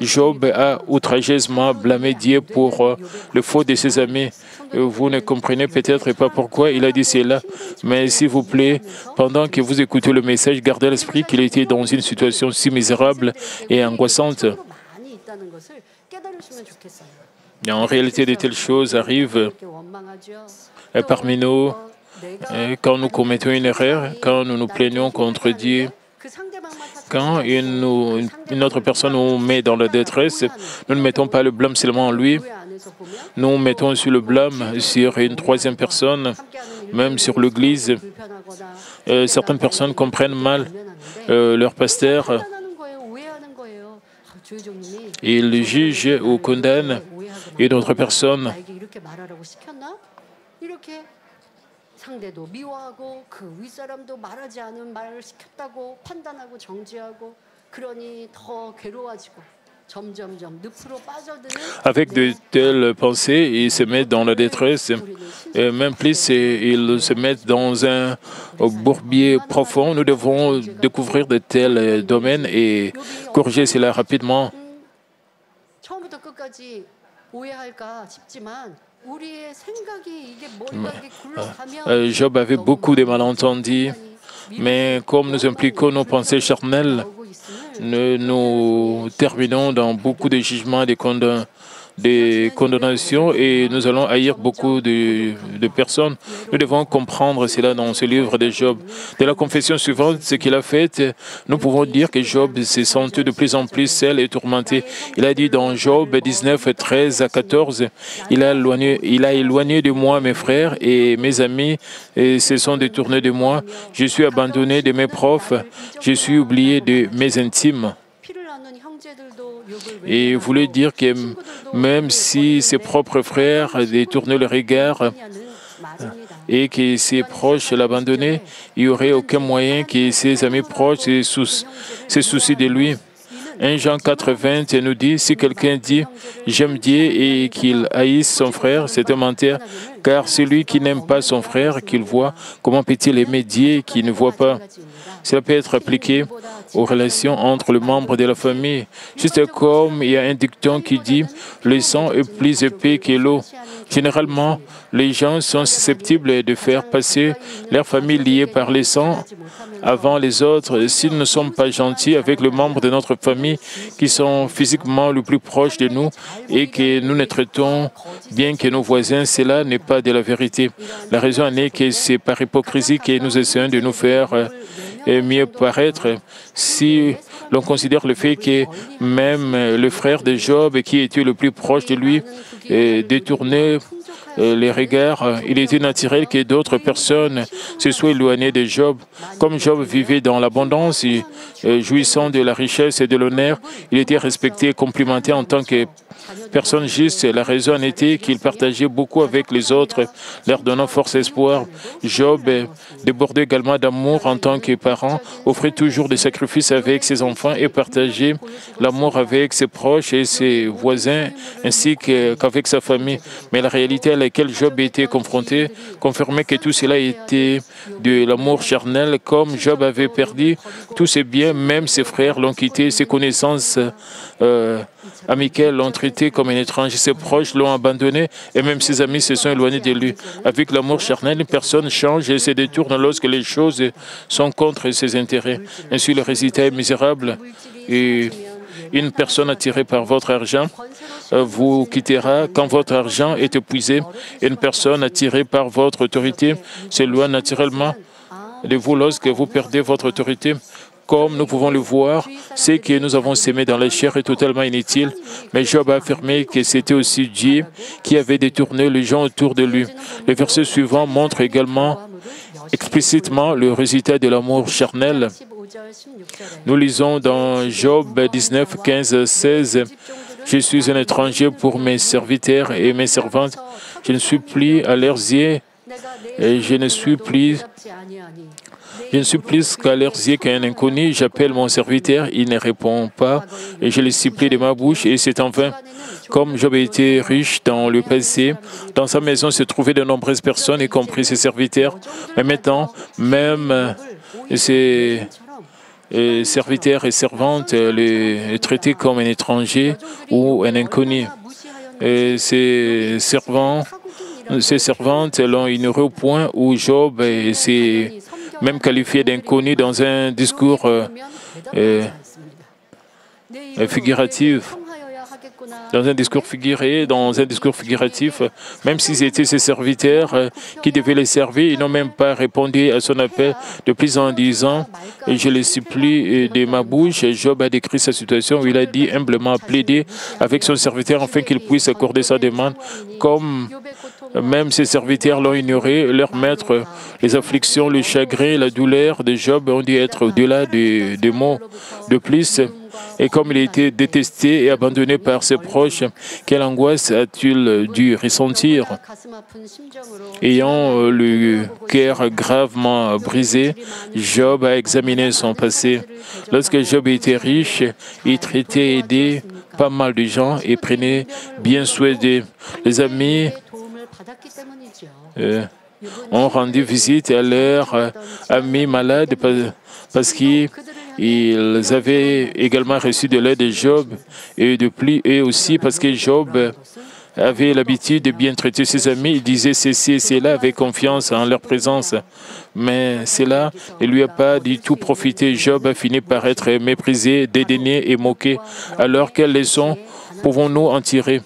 Job a outrageusement blâmé Dieu pour le faute de ses amis. Vous ne comprenez peut-être pas pourquoi il a dit cela, mais s'il vous plaît, pendant que vous écoutez le message, gardez à l'esprit qu'il était dans une situation si misérable et angoissante. Et en réalité, de telles choses arrivent parmi nous quand nous commettons une erreur, quand nous nous plaignons contre Dieu. Quand une autre personne nous met dans la détresse, nous ne mettons pas le blâme seulement en lui, nous mettons aussi le blâme sur une troisième personne, même sur l'Église. Certaines personnes comprennent mal leur pasteur. Ils jugent ou condamnent une autre personne. Avec de telles pensées, ils se mettent dans la détresse. Et même plus, ils se mettent dans un bourbier profond. Nous devons découvrir de tels domaines et corriger cela rapidement. Job avait beaucoup de malentendus, mais comme nous impliquons nos pensées charnelles, nous terminons dans beaucoup de jugements, des condamnations et nous allons haïr beaucoup de personnes. Nous devons comprendre cela dans ce livre de Job. De la confession suivante, ce qu'il a fait, nous pouvons dire que Job s'est senti de plus en plus seul et tourmenté. Il a dit dans Job 19, 13 à 14, il a éloigné de moi mes frères et mes amis et se sont détournés de moi. Je suis abandonné de mes profs, je suis oublié de mes intimes. Et il voulait dire que même si ses propres frères détournaient le regard et que ses proches l'abandonnaient, il n'y aurait aucun moyen que ses amis proches se soucient de lui. 1 Jean 4,20 nous dit, si quelqu'un dit « j'aime Dieu » et qu'il haïsse son frère, c'est un menteur, car celui qui n'aime pas son frère qu'il voit, comment peut-il aimer Dieu qui ne voit pas? Cela peut être appliqué aux relations entre les membres de la famille. Juste comme il y a un dicton qui dit « le sang est plus épais que l'eau ». Généralement, les gens sont susceptibles de faire passer leur famille liée par le sang avant les autres. S'ils ne sont pas gentils avec les membres de notre famille qui sont physiquement le plus proches de nous et que nous ne traitons bien que nos voisins, cela n'est pas de la vérité. La raison en est que c'est par hypocrisie que nous essayons de nous faire mieux paraître. Si l'on considère le fait que même le frère de Job, qui était le plus proche de lui, détournait les regards, il était naturel que d'autres personnes se soient éloignées de Job. Comme Job vivait dans l'abondance, jouissant de la richesse et de l'honneur, il était respecté et complimenté en tant que personne juste. La raison en était qu'il partageait beaucoup avec les autres, leur donnant force et espoir. Job débordait également d'amour en tant que parent, offrait toujours des sacrifices avec ses enfants et partageait l'amour avec ses proches et ses voisins, ainsi qu'avec sa famille. Mais la réalité à laquelle Job était confronté confirmait que tout cela était de l'amour charnel. Comme Job avait perdu tous ses biens, même ses frères l'ont quitté, ses connaissances amicales l'ont traité comme un étranger, ses proches l'ont abandonné et même ses amis se sont éloignés de lui. Avec l'amour charnel, une personne change et se détourne lorsque les choses sont contre ses intérêts. Ainsi, le résultat est misérable. Et une personne attirée par votre argent vous quittera quand votre argent est épuisé. Une personne attirée par votre autorité s'éloigne naturellement de vous lorsque vous perdez votre autorité. Comme nous pouvons le voir, ce que nous avons sémé dans la chair est totalement inutile. Mais Job a affirmé que c'était aussi Dieu qui avait détourné les gens autour de lui. Le verset suivant montre également explicitement le résultat de l'amour charnel. Nous lisons dans Job 19, 15, 16, « Je suis un étranger pour mes serviteurs et mes servantes. Je ne suis plus à leurs yeux et je ne suis plus qu'à leurs yeux qu'un inconnu. J'appelle mon serviteur, il ne répond pas et je le supplie de ma bouche et c'est en vain. » Comme Job était riche dans le passé, dans sa maison se trouvaient de nombreuses personnes, y compris ses serviteurs. Mais maintenant, même ses serviteurs et servantes les traitaient comme un étranger ou un inconnu. Et ses servantes l'ont ignoré au point où Job s'est même qualifié d'inconnu dans un discours figuratif. Dans un discours figuratif, même s'ils étaient ses serviteurs qui devaient les servir, ils n'ont même pas répondu à son appel. De plus en disant, je les supplie de ma bouche. Job a décrit sa situation où il a dit humblement plaider avec son serviteur afin qu'il puisse accorder sa demande. Comme même ses serviteurs l'ont ignoré, leur maître, les afflictions, le chagrin, la douleur de Job ont dû être au-delà des mots. De plus, Et comme il a été détesté et abandonné par ses proches, quelle angoisse a-t-il dû ressentir? Ayant le cœur gravement brisé, Job a examiné son passé. Lorsque Job était riche, il traitait et aidait pas mal de gens et prenait bien soin d'eux. Les amis ont rendu visite à leurs amis malades parce qu'ils avaient également reçu de l'aide de Job et aussi parce que Job avait l'habitude de bien traiter ses amis. Il disait ceci et cela avec confiance en leur présence. Mais cela ne lui a pas du tout profité. Job a fini par être méprisé, dédaigné et moqué. Alors, quelles leçons pouvons-nous en tirer?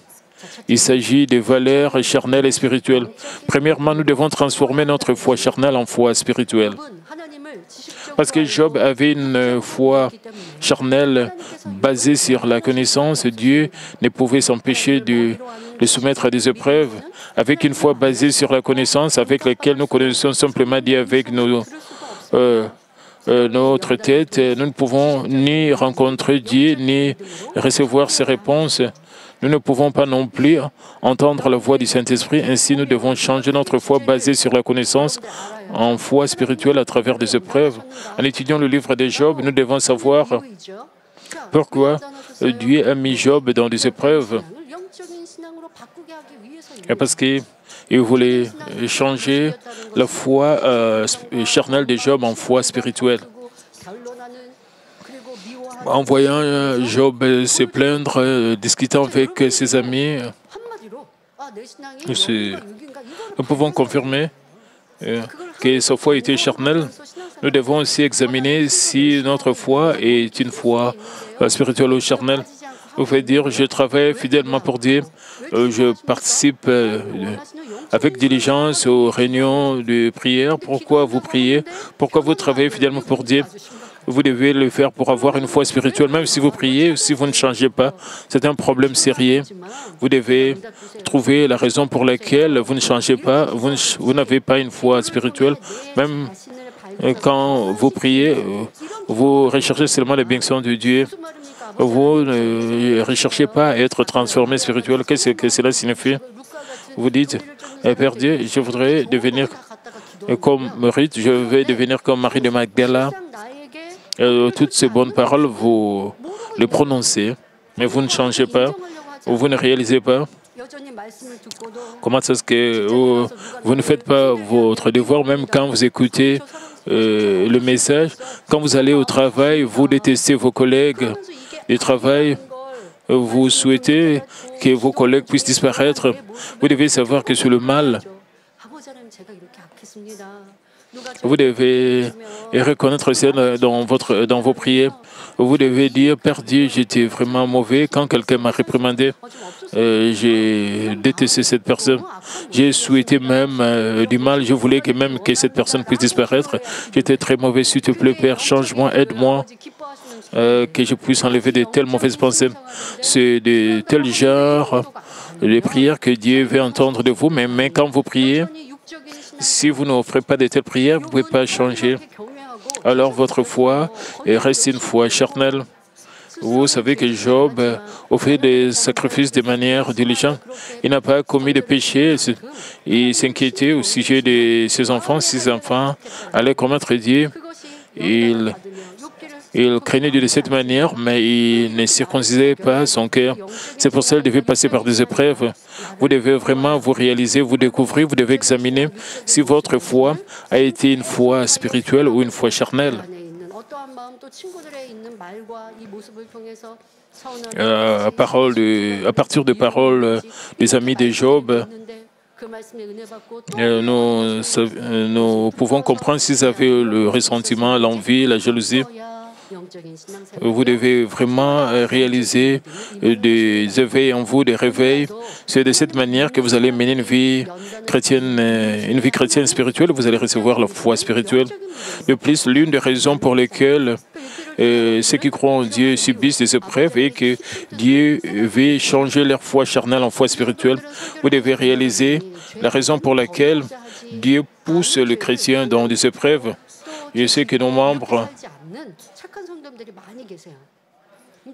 Il s'agit de valeurs charnelles et spirituelles. Premièrement, nous devons transformer notre foi charnelle en foi spirituelle. Parce que Job avait une foi charnelle basée sur la connaissance, Dieu ne pouvait s'empêcher de le soumettre à des épreuves. Avec une foi basée sur la connaissance, avec laquelle nous connaissons simplement Dieu avec notre tête, nous ne pouvons ni rencontrer Dieu, ni recevoir ses réponses. Nous ne pouvons pas non plus entendre la voix du Saint-Esprit. Ainsi, nous devons changer notre foi basée sur la connaissance en foi spirituelle à travers des épreuves. En étudiant le livre de Job, nous devons savoir pourquoi Dieu a mis Job dans des épreuves. Et parce qu'il voulait changer la foi charnelle de Job en foi spirituelle. En voyant Job se plaindre, discutant avec ses amis, nous pouvons confirmer que sa foi était charnelle. Nous devons aussi examiner si notre foi est une foi spirituelle ou charnelle. Vous pouvez dire, je travaille fidèlement pour Dieu, je participe avec diligence aux réunions de prière. Pourquoi vous priez? Pourquoi vous travaillez fidèlement pour Dieu? Vous devez le faire pour avoir une foi spirituelle. Même si vous priez, si vous ne changez pas, c'est un problème sérieux. Vous devez trouver la raison pour laquelle vous ne changez pas. Vous n'avez pas une foi spirituelle. Même quand vous priez, vous recherchez seulement les bénédictions de Dieu. Vous ne recherchez pas à être transformé spirituel. Qu'est-ce que cela signifie? Vous dites, Père Dieu, je voudrais devenir comme Ruth, je vais devenir comme Marie de Magdala. Toutes ces bonnes paroles, vous les prononcez, mais vous ne changez pas, vous ne réalisez pas. Comment est-ce que vous ne faites pas votre devoir, même quand vous écoutez le message? Quand vous allez au travail, vous détestez vos collègues du travail, vous souhaitez que vos collègues puissent disparaître. Vous devez savoir que c'est le mal. Vous devez reconnaître cela dans vos prières. Vous devez dire, Père Dieu, j'étais vraiment mauvais. Quand quelqu'un m'a réprimandé, j'ai détesté cette personne. J'ai souhaité même du mal. Je voulais que cette personne puisse disparaître. J'étais très mauvais. S'il te plaît, Père, change-moi, aide-moi. Que je puisse enlever de telles mauvaises pensées. C'est de tel genre de prières que Dieu veut entendre de vous. Mais quand vous priez, si vous n'offrez pas de telles prières, vous ne pouvez pas changer. Alors votre foi reste une foi charnelle. Vous savez que Job offrait des sacrifices de manière diligente. Il n'a pas commis de péché. Il s'inquiétait au sujet de ses enfants. Ses enfants allaient commettre Dieu. Il craignait Dieu de cette manière, mais il ne circoncisait pas son cœur. C'est pour ça qu'il devait passer par des épreuves. Vous devez vraiment vous réaliser, vous découvrir, vous devez examiner si votre foi a été une foi spirituelle ou une foi charnelle. À partir des paroles des amis de Job, nous pouvons comprendre s'ils avaient le ressentiment, l'envie, la jalousie. Vous devez vraiment réaliser des éveils en vous, des réveils. C'est de cette manière que vous allez mener une vie chrétienne spirituelle. Vous allez recevoir la foi spirituelle. De plus, l'une des raisons pour lesquelles ceux qui croient en Dieu subissent des épreuves et que Dieu veut changer leur foi charnelle en foi spirituelle. Vous devez réaliser la raison pour laquelle Dieu pousse le chrétien dans des épreuves. Je sais que nos membres Il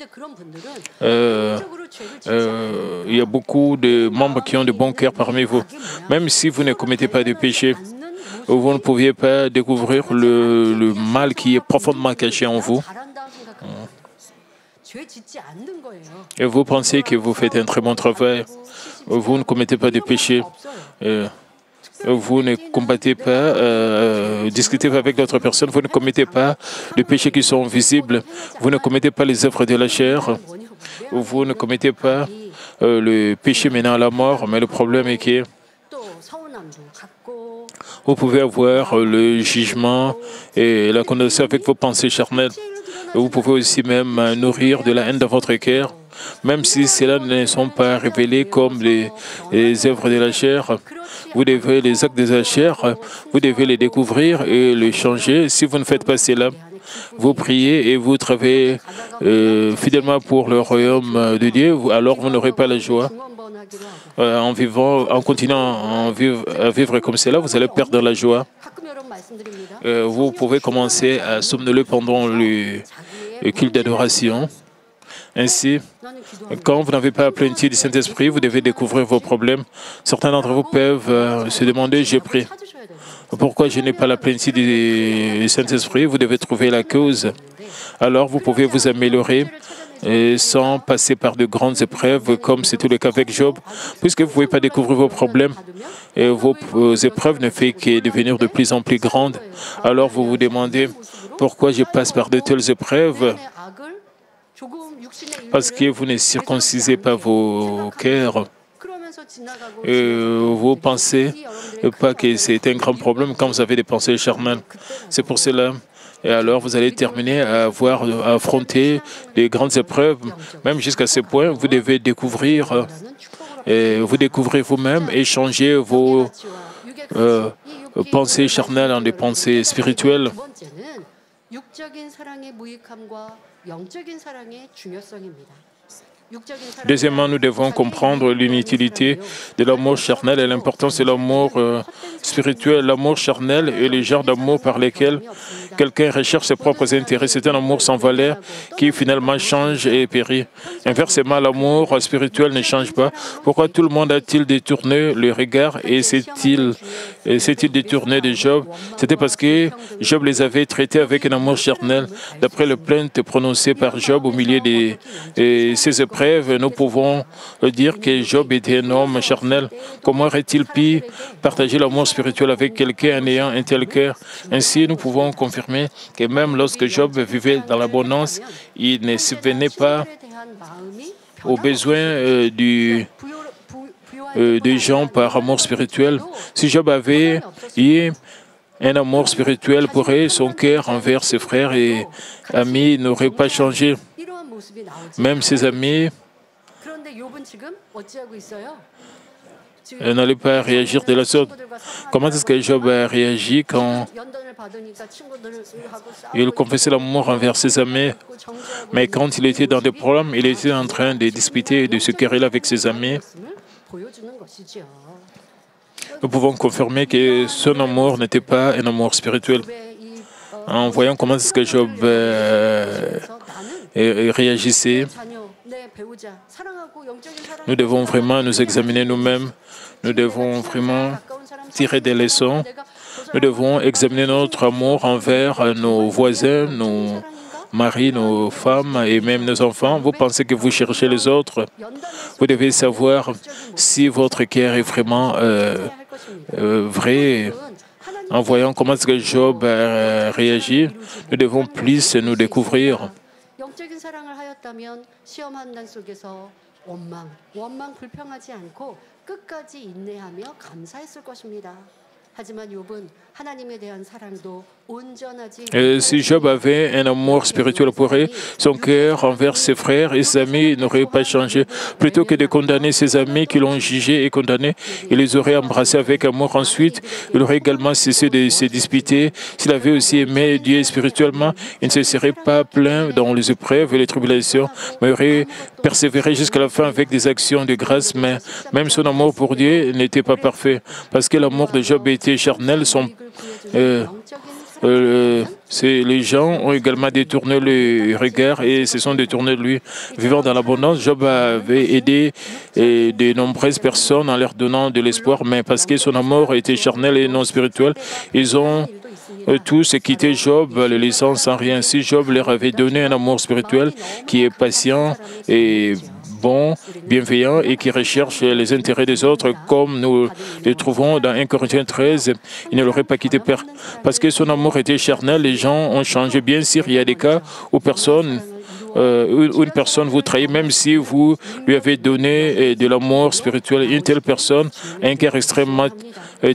y a beaucoup de membres qui ont de bons cœurs parmi vous. Même si vous ne commettez pas de péché, vous ne pouviez pas découvrir le mal qui est profondément caché en vous. Et vous pensez que vous faites un très bon travail. Vous ne commettez pas de péché. Vous ne combattez pas, discutez pas avec d'autres personnes. Vous ne commettez pas de péchés qui sont visibles. Vous ne commettez pas les œuvres de la chair. Vous ne commettez pas le péché menant à la mort. Mais le problème est que vous pouvez avoir le jugement et la condamnation avec vos pensées charnelles. Vous pouvez aussi même nourrir de la haine dans votre cœur, même si cela ne sont pas révélés comme les œuvres de la chair. Vous devez, les actes de la chair, vous devez les découvrir et les changer. Si vous ne faites pas cela, vous priez et vous travaillez fidèlement pour le royaume de Dieu, alors vous n'aurez pas la joie. En continuant à vivre comme cela, vous allez perdre la joie. Vous pouvez commencer à somnoler pendant le culte d'adoration. Ainsi, quand vous n'avez pas la plénitude du Saint-Esprit, vous devez découvrir vos problèmes. Certains d'entre vous peuvent se demander, j'ai prié. Pourquoi je n'ai pas la plénitude du Saint-Esprit? Vous devez trouver la cause. Alors, vous pouvez vous améliorer sans passer par de grandes épreuves, comme c'est tout le cas avec Job, puisque vous ne pouvez pas découvrir vos problèmes et vos épreuves ne font que devenir de plus en plus grandes. Alors, vous vous demandez, pourquoi je passe par de telles épreuves? Parce que vous ne circoncisez pas vos cœurs. Vous pensez pas que c'est un grand problème quand vous avez des pensées charnelles. C'est pour cela. Et alors, vous allez terminer à affronter des grandes épreuves. Même jusqu'à ce point, vous devez découvrir, vous découvrez vous-même et changer vos pensées charnelles en des pensées spirituelles. Deuxièmement, nous devons comprendre l'inutilité de l'amour charnel et l'importance de l'amour spirituel. L'amour charnel est le genre d'amour par lequel quelqu'un recherche ses propres intérêts. C'est un amour sans valeur qui finalement change et périt. Inversement, l'amour spirituel ne change pas. Pourquoi tout le monde a-t-il détourné le regard et s'est-il détourné de Job? C'était parce que Job les avait traités avec un amour charnel. D'après les plaintes prononcées par Job au milieu de ces épreuves, nous pouvons dire que Job était un homme charnel. Comment aurait-il pu partager l'amour spirituel avec quelqu'un en ayant un tel cœur? Ainsi, nous pouvons confirmer que même lorsque Job vivait dans l'abondance, il ne subvenait pas aux besoins des gens par amour spirituel. Si Job avait eu un amour spirituel pour eux, son cœur envers ses frères et amis n'aurait pas changé. Même ses amis n'allaient pas réagir de la sorte. Comment est-ce que Job a réagi quand il confessait l'amour envers ses amis? Mais quand il était dans des problèmes, il était en train de disputer et de se quereller avec ses amis. Nous pouvons confirmer que son amour n'était pas un amour spirituel. En voyant comment est-ce que Job réagissait, nous devons vraiment nous examiner nous-mêmes. Nous devons vraiment tirer des leçons. Nous devons examiner notre amour envers nos voisins, nos maris, nos femmes et même nos enfants. Vous pensez que vous cherchez les autres. Vous devez savoir si votre cœur est vraiment vrai. En voyant comment est-ce que Job a réagi, nous devons plus nous découvrir. Si Job avait un amour spirituel pour eux, son cœur envers ses frères et ses amis n'aurait pas changé. Plutôt que de condamner ses amis qui l'ont jugé et condamné, il les aurait embrassés avec amour. Ensuite, il aurait également cessé de se disputer. S'il avait aussi aimé Dieu spirituellement, il ne se serait pas plaint dans les épreuves et les tribulations, mais aurait persévéré jusqu'à la fin avec des actions de grâce. Mais même son amour pour Dieu n'était pas parfait, parce que l'amour de Job était charnel. les gens ont également détourné le regard et se sont détournés de lui. Vivant dans l'abondance, Job avait aidé de nombreuses personnes en leur donnant de l'espoir, mais parce que son amour était charnel et non spirituel, ils ont tous quitté Job, le laissant sans rien. Si Job leur avait donné un amour spirituel qui est patient et bon, bienveillant et qui recherche les intérêts des autres comme nous le trouvons dans 1 Corinthiens 13, il ne l'aurait pas quitté parce que son amour était charnel. Les gens ont changé. Bien sûr, il y a des cas où une personne vous trahit, même si vous lui avez donné de l'amour spirituel. Une telle personne a un cœur extrêmement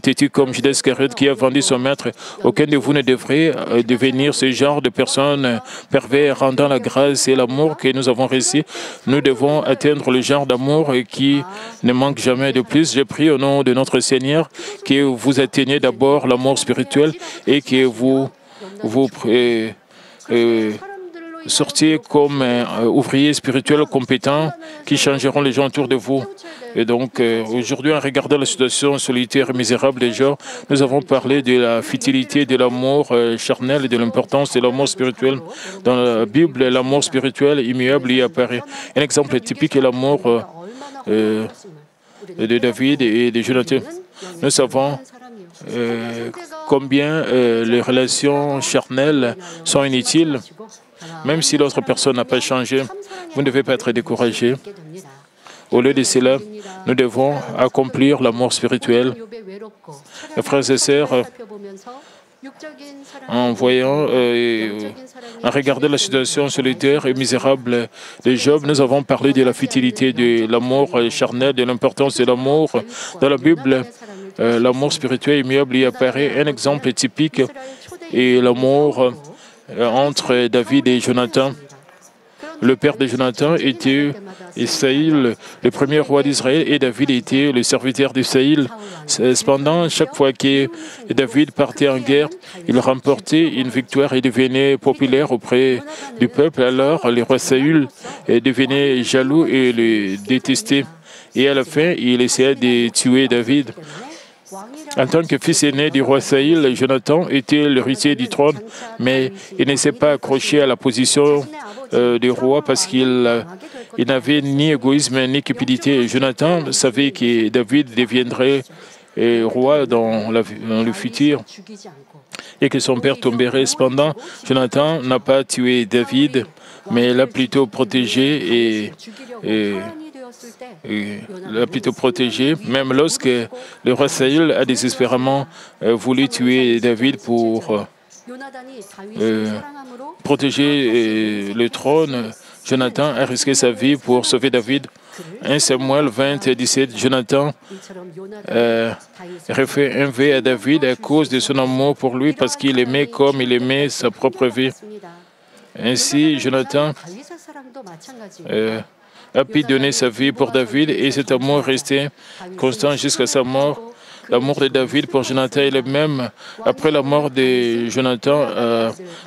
têtu comme Judas Iscariote qui a vendu son maître. Aucun de vous ne devrait devenir ce genre de personne pervers. Rendant la grâce et l'amour que nous avons reçu, nous devons atteindre le genre d'amour qui ne manque jamais. De plus, je prie au nom de notre Seigneur que vous atteigniez d'abord l'amour spirituel et que vous sortiez comme ouvriers spirituels compétents qui changeront les gens autour de vous. Et donc, aujourd'hui, en regardant la situation solitaire et misérable des gens, nous avons parlé de la futilité de l'amour charnel et de l'importance de l'amour spirituel. Dans la Bible, l'amour spirituel immuable y apparaît. Un exemple typique est l'amour de David et de Jonathan. Nous savons combien les relations charnelles sont inutiles. Même si l'autre personne n'a pas changé, vous ne devez pas être découragé. Au lieu de cela, nous devons accomplir l'amour spirituel. Mes frères et sœurs, en regardant la situation solitaire et misérable de Job, nous avons parlé de la futilité de l'amour charnel, de l'importance de l'amour. Dans la Bible, l'amour spirituel immuable y apparaît. Un exemple typique est l'amour entre David et Jonathan. Le père de Jonathan était Saül, le premier roi d'Israël, et David était le serviteur de Saül. Cependant, chaque fois que David partait en guerre, il remportait une victoire et devenait populaire auprès du peuple. Alors, le roi Saül devenait jaloux et le détestait. Et à la fin, il essayait de tuer David. En tant que fils aîné du roi Saül, Jonathan était l'héritier du trône, mais il ne s'est pas accroché à la position du roi parce qu'il n'avait ni égoïsme ni cupidité. Jonathan savait que David deviendrait roi dans le futur et que son père tomberait. Cependant, Jonathan n'a pas tué David, mais l'a plutôt protégé l'a plutôt protégé, même lorsque le roi Saül a désespérément voulu tuer David pour protéger le trône. Jonathan a risqué sa vie pour sauver David. 1 Samuel 20, 17, Jonathan refait un vœu à David à cause de son amour pour lui parce qu'il aimait comme il aimait sa propre vie. Ainsi, Jonathan a pu donner sa vie pour David et cet amour restait constant jusqu'à sa mort. L'amour de David pour Jonathan est le même. Après la mort de Jonathan,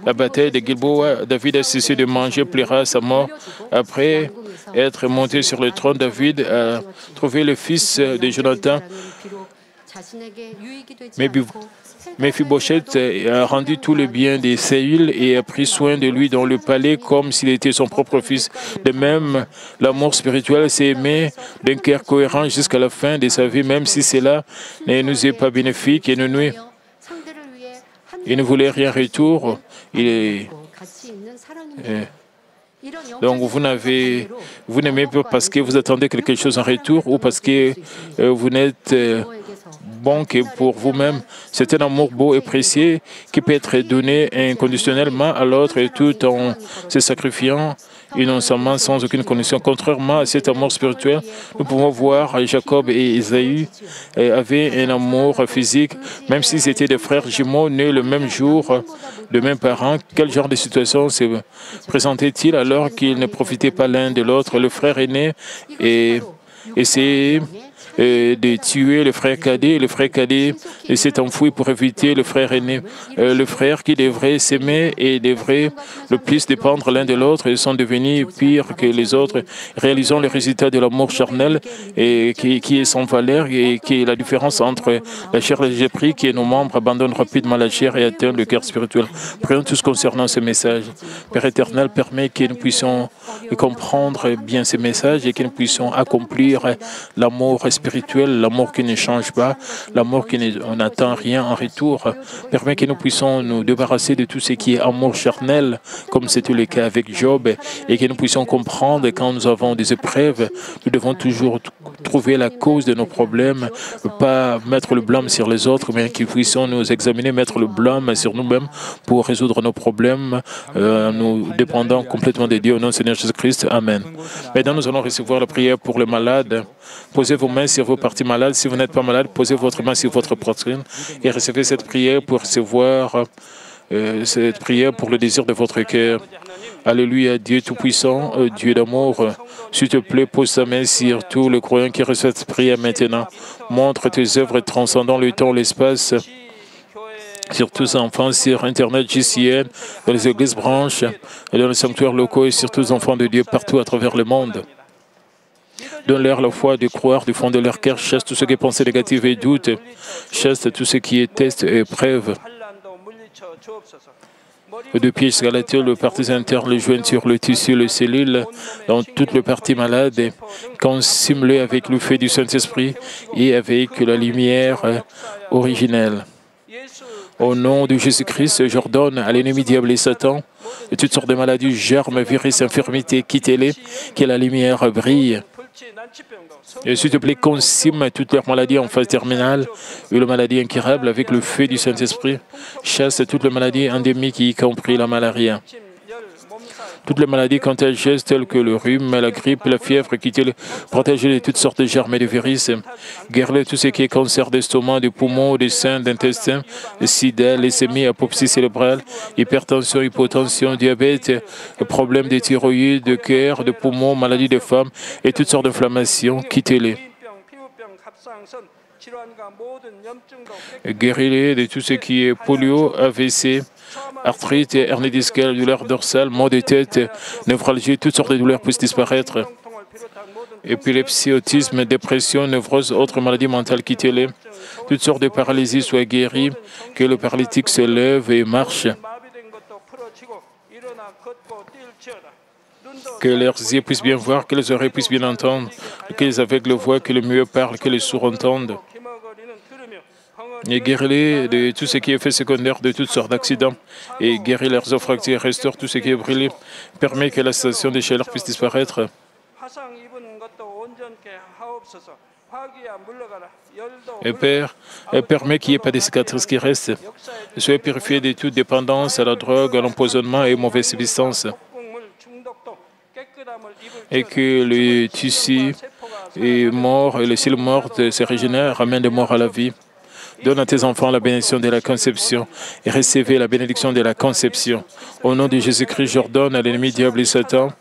la bataille de Gilboa, David a cessé de manger, plaira à sa mort. Après être monté sur le trône, David a trouvé le fils de Jonathan. Mephibosheth a rendu tout le bien de Saül et a pris soin de lui dans le palais comme s'il était son propre fils. De même, l'amour spirituel s'est aimé d'un cœur cohérent jusqu'à la fin de sa vie, même si cela ne nous est pas bénéfique et nous nuit. Il ne voulait rien en retour. Donc, vous n'aimez pas parce que vous attendez quelque chose en retour ou parce que vous n'êtes bon que pour vous-même. C'est un amour beau et précieux qui peut être donné inconditionnellement à l'autre et tout en se sacrifiant innocemment sans aucune condition. Contrairement à cet amour spirituel, nous pouvons voir Jacob et Isaïe avaient un amour physique, même s'ils étaient des frères jumeaux nés le même jour, de mêmes parents. Quel genre de situation se présentait-il alors qu'ils ne profitaient pas l'un de l'autre? Le frère aîné essayait de tuer le frère cadet. Le frère cadet s'est enfoui pour éviter le frère aîné. Le frère qui devrait s'aimer et devrait le plus dépendre l'un de l'autre, ils sont devenus pires que les autres, réalisant le résultat de l'amour charnel et qui est sans valeur et qui est la différence entre la chair et l'esprit, qui est nos membres abandonnent rapidement la chair et atteignent le cœur spirituel. Prions tous concernant ce message. Père éternel, permet que nous puissions comprendre bien ces messages et que nous puissions accomplir l'amour spirituel, l'amour qui ne change pas, l'amour qui n'attend rien en retour. Permet que nous puissions nous débarrasser de tout ce qui est amour charnel, comme c'était le cas avec Job, et que nous puissions comprendre quand nous avons des épreuves, nous devons toujours trouver la cause de nos problèmes, pas mettre le blâme sur les autres, mais que nous puissions nous examiner, mettre le blâme sur nous-mêmes pour résoudre nos problèmes, nous dépendant complètement de Dieu au nom du Seigneur Jésus-Christ. Amen. Maintenant, nous allons recevoir la prière pour les malades. Posez vos mains sur vos parties malades. Si vous n'êtes pas malade, posez votre main sur votre poitrine et recevez cette prière pour recevoir cette prière pour le désir de votre cœur. Alléluia, Dieu Tout-Puissant, Dieu d'amour, s'il te plaît, pose ta main sur tous les croyants qui reçoivent cette prière maintenant. Montre tes œuvres transcendant le temps et l'espace sur tous les enfants, sur Internet, JCN, dans les églises branches, dans les sanctuaires locaux et sur tous les enfants de Dieu partout à travers le monde. Donne-leur la foi de croire du fond de leur cœur, chasse tout ce qui est pensée négative et doute, chasse tout ce qui est test et épreuve. De pied jusqu'à la tête, le partie interne, le jointure, le tissu, le cellule, dans toutes les parties malades, consume-les avec le feu du Saint-Esprit et avec la lumière originelle. Au nom de Jésus-Christ, j'ordonne à l'ennemi diable et Satan, de toutes sortes de maladies, germes, virus, infirmités, quittez-les, que la lumière brille. Et s'il te plaît, consume toutes leurs maladies en phase terminale et les maladies incurables avec le feu du Saint-Esprit. Chasse toutes les maladies endémiques, y compris la malaria. Toutes les maladies contagieuses telles que le rhume, la grippe, la fièvre, quittez-les, protégez de toutes sortes de germes et de virus. Guéris tout ce qui est cancer d'estomac, des poumons, des seins, d'intestin, sida, leucémie, apoplexie cérébrale, hypertension, hypotension, diabète, problèmes de thyroïde, de cœur, de poumons, maladies des femmes et toutes sortes d'inflammations. Quittez-les. Guéris-les de tout ce qui est polio, AVC, arthrite, hernie discale, douleur dorsale, maux de tête, névralgie, toutes sortes de douleurs puissent disparaître. Épilepsie, autisme, dépression, névrose, autres maladies mentales, quittez-les. Toutes sortes de paralysies soient guéries, que le paralytique se lève et marche. Que leurs yeux puissent bien voir, que les oreilles puissent bien entendre, que les aveugles voient, que les muets parlent, que les sourds entendent. Et guéris-les de tout ce qui est effet secondaire de toutes sortes d'accidents. Et guéris leurs os fracturés, restaure tout ce qui est brûlé. Permet que la sensation de chaleur puisse disparaître. Et Père, permet qu'il n'y ait pas de cicatrices qui restent. Soyez purifiés de toute dépendance à la drogue, à l'empoisonnement et aux mauvaises substances. Et que le tissu est mort et le cils mort se régénère, ramène les morts à la vie. Donne à tes enfants la bénédiction de la conception et recevez la bénédiction de la conception. Au nom de Jésus-Christ, j'ordonne à l'ennemi diable et Satan,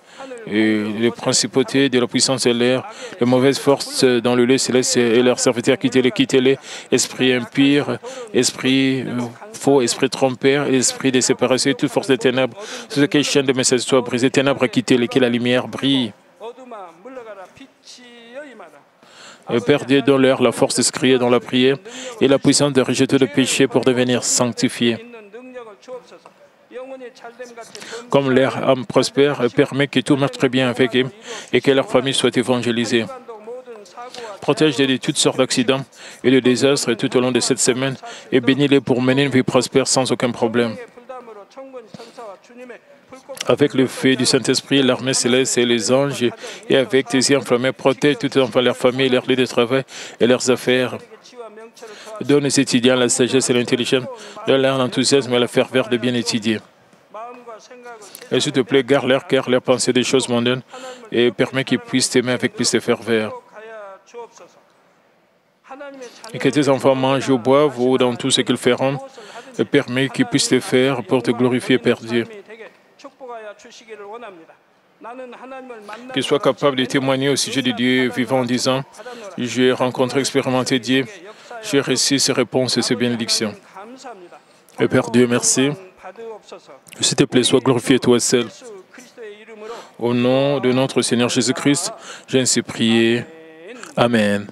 et les principautés de la puissance de l'air, les mauvaises forces dans le lieu céleste et leurs serviteurs, quittez-les, esprit impur, esprit faux, esprit trompeur, esprit de séparation, toute force des ténèbres, tout ce qui est chaîne de messages soit brisé, ténèbres, quittez-les, que la lumière brille. Et Père Dieu, donne-leur la force de se crier dans la prière et la puissance de rejeter le péché pour devenir sanctifiés. Comme leur âme prospère, permet que tout marche très bien avec eux et que leur famille soit évangélisée. Protège de toutes sortes d'accidents et de désastres tout au long de cette semaine et bénis-les pour mener une vie prospère sans aucun problème. Avec le feu du Saint-Esprit, l'armée céleste et les anges, et avec tes yeux enflammés, protège tout enfant, leur famille, leurs lieux de travail et leurs affaires. Donne aux étudiants la sagesse et l'intelligence, donne-leur l'enthousiasme et la ferveur de bien étudier. Et s'il te plaît, garde leur cœur, leur pensée des choses mondaines et permets qu'ils puissent t'aimer avec plus de ferveur. Et que tes enfants mangent ou boivent ou dans tout ce qu'ils feront, et permets qu'ils puissent te faire pour te glorifier, Père Dieu. Qu'ils soient capables de témoigner au sujet de Dieu vivant en disant « J'ai rencontré, expérimenté Dieu, j'ai reçu ses réponses et ses bénédictions. » Et Père Dieu, merci. S'il te plaît, sois glorifié toi seul. Au nom de notre Seigneur Jésus-Christ, j'ai ainsi prié. Amen.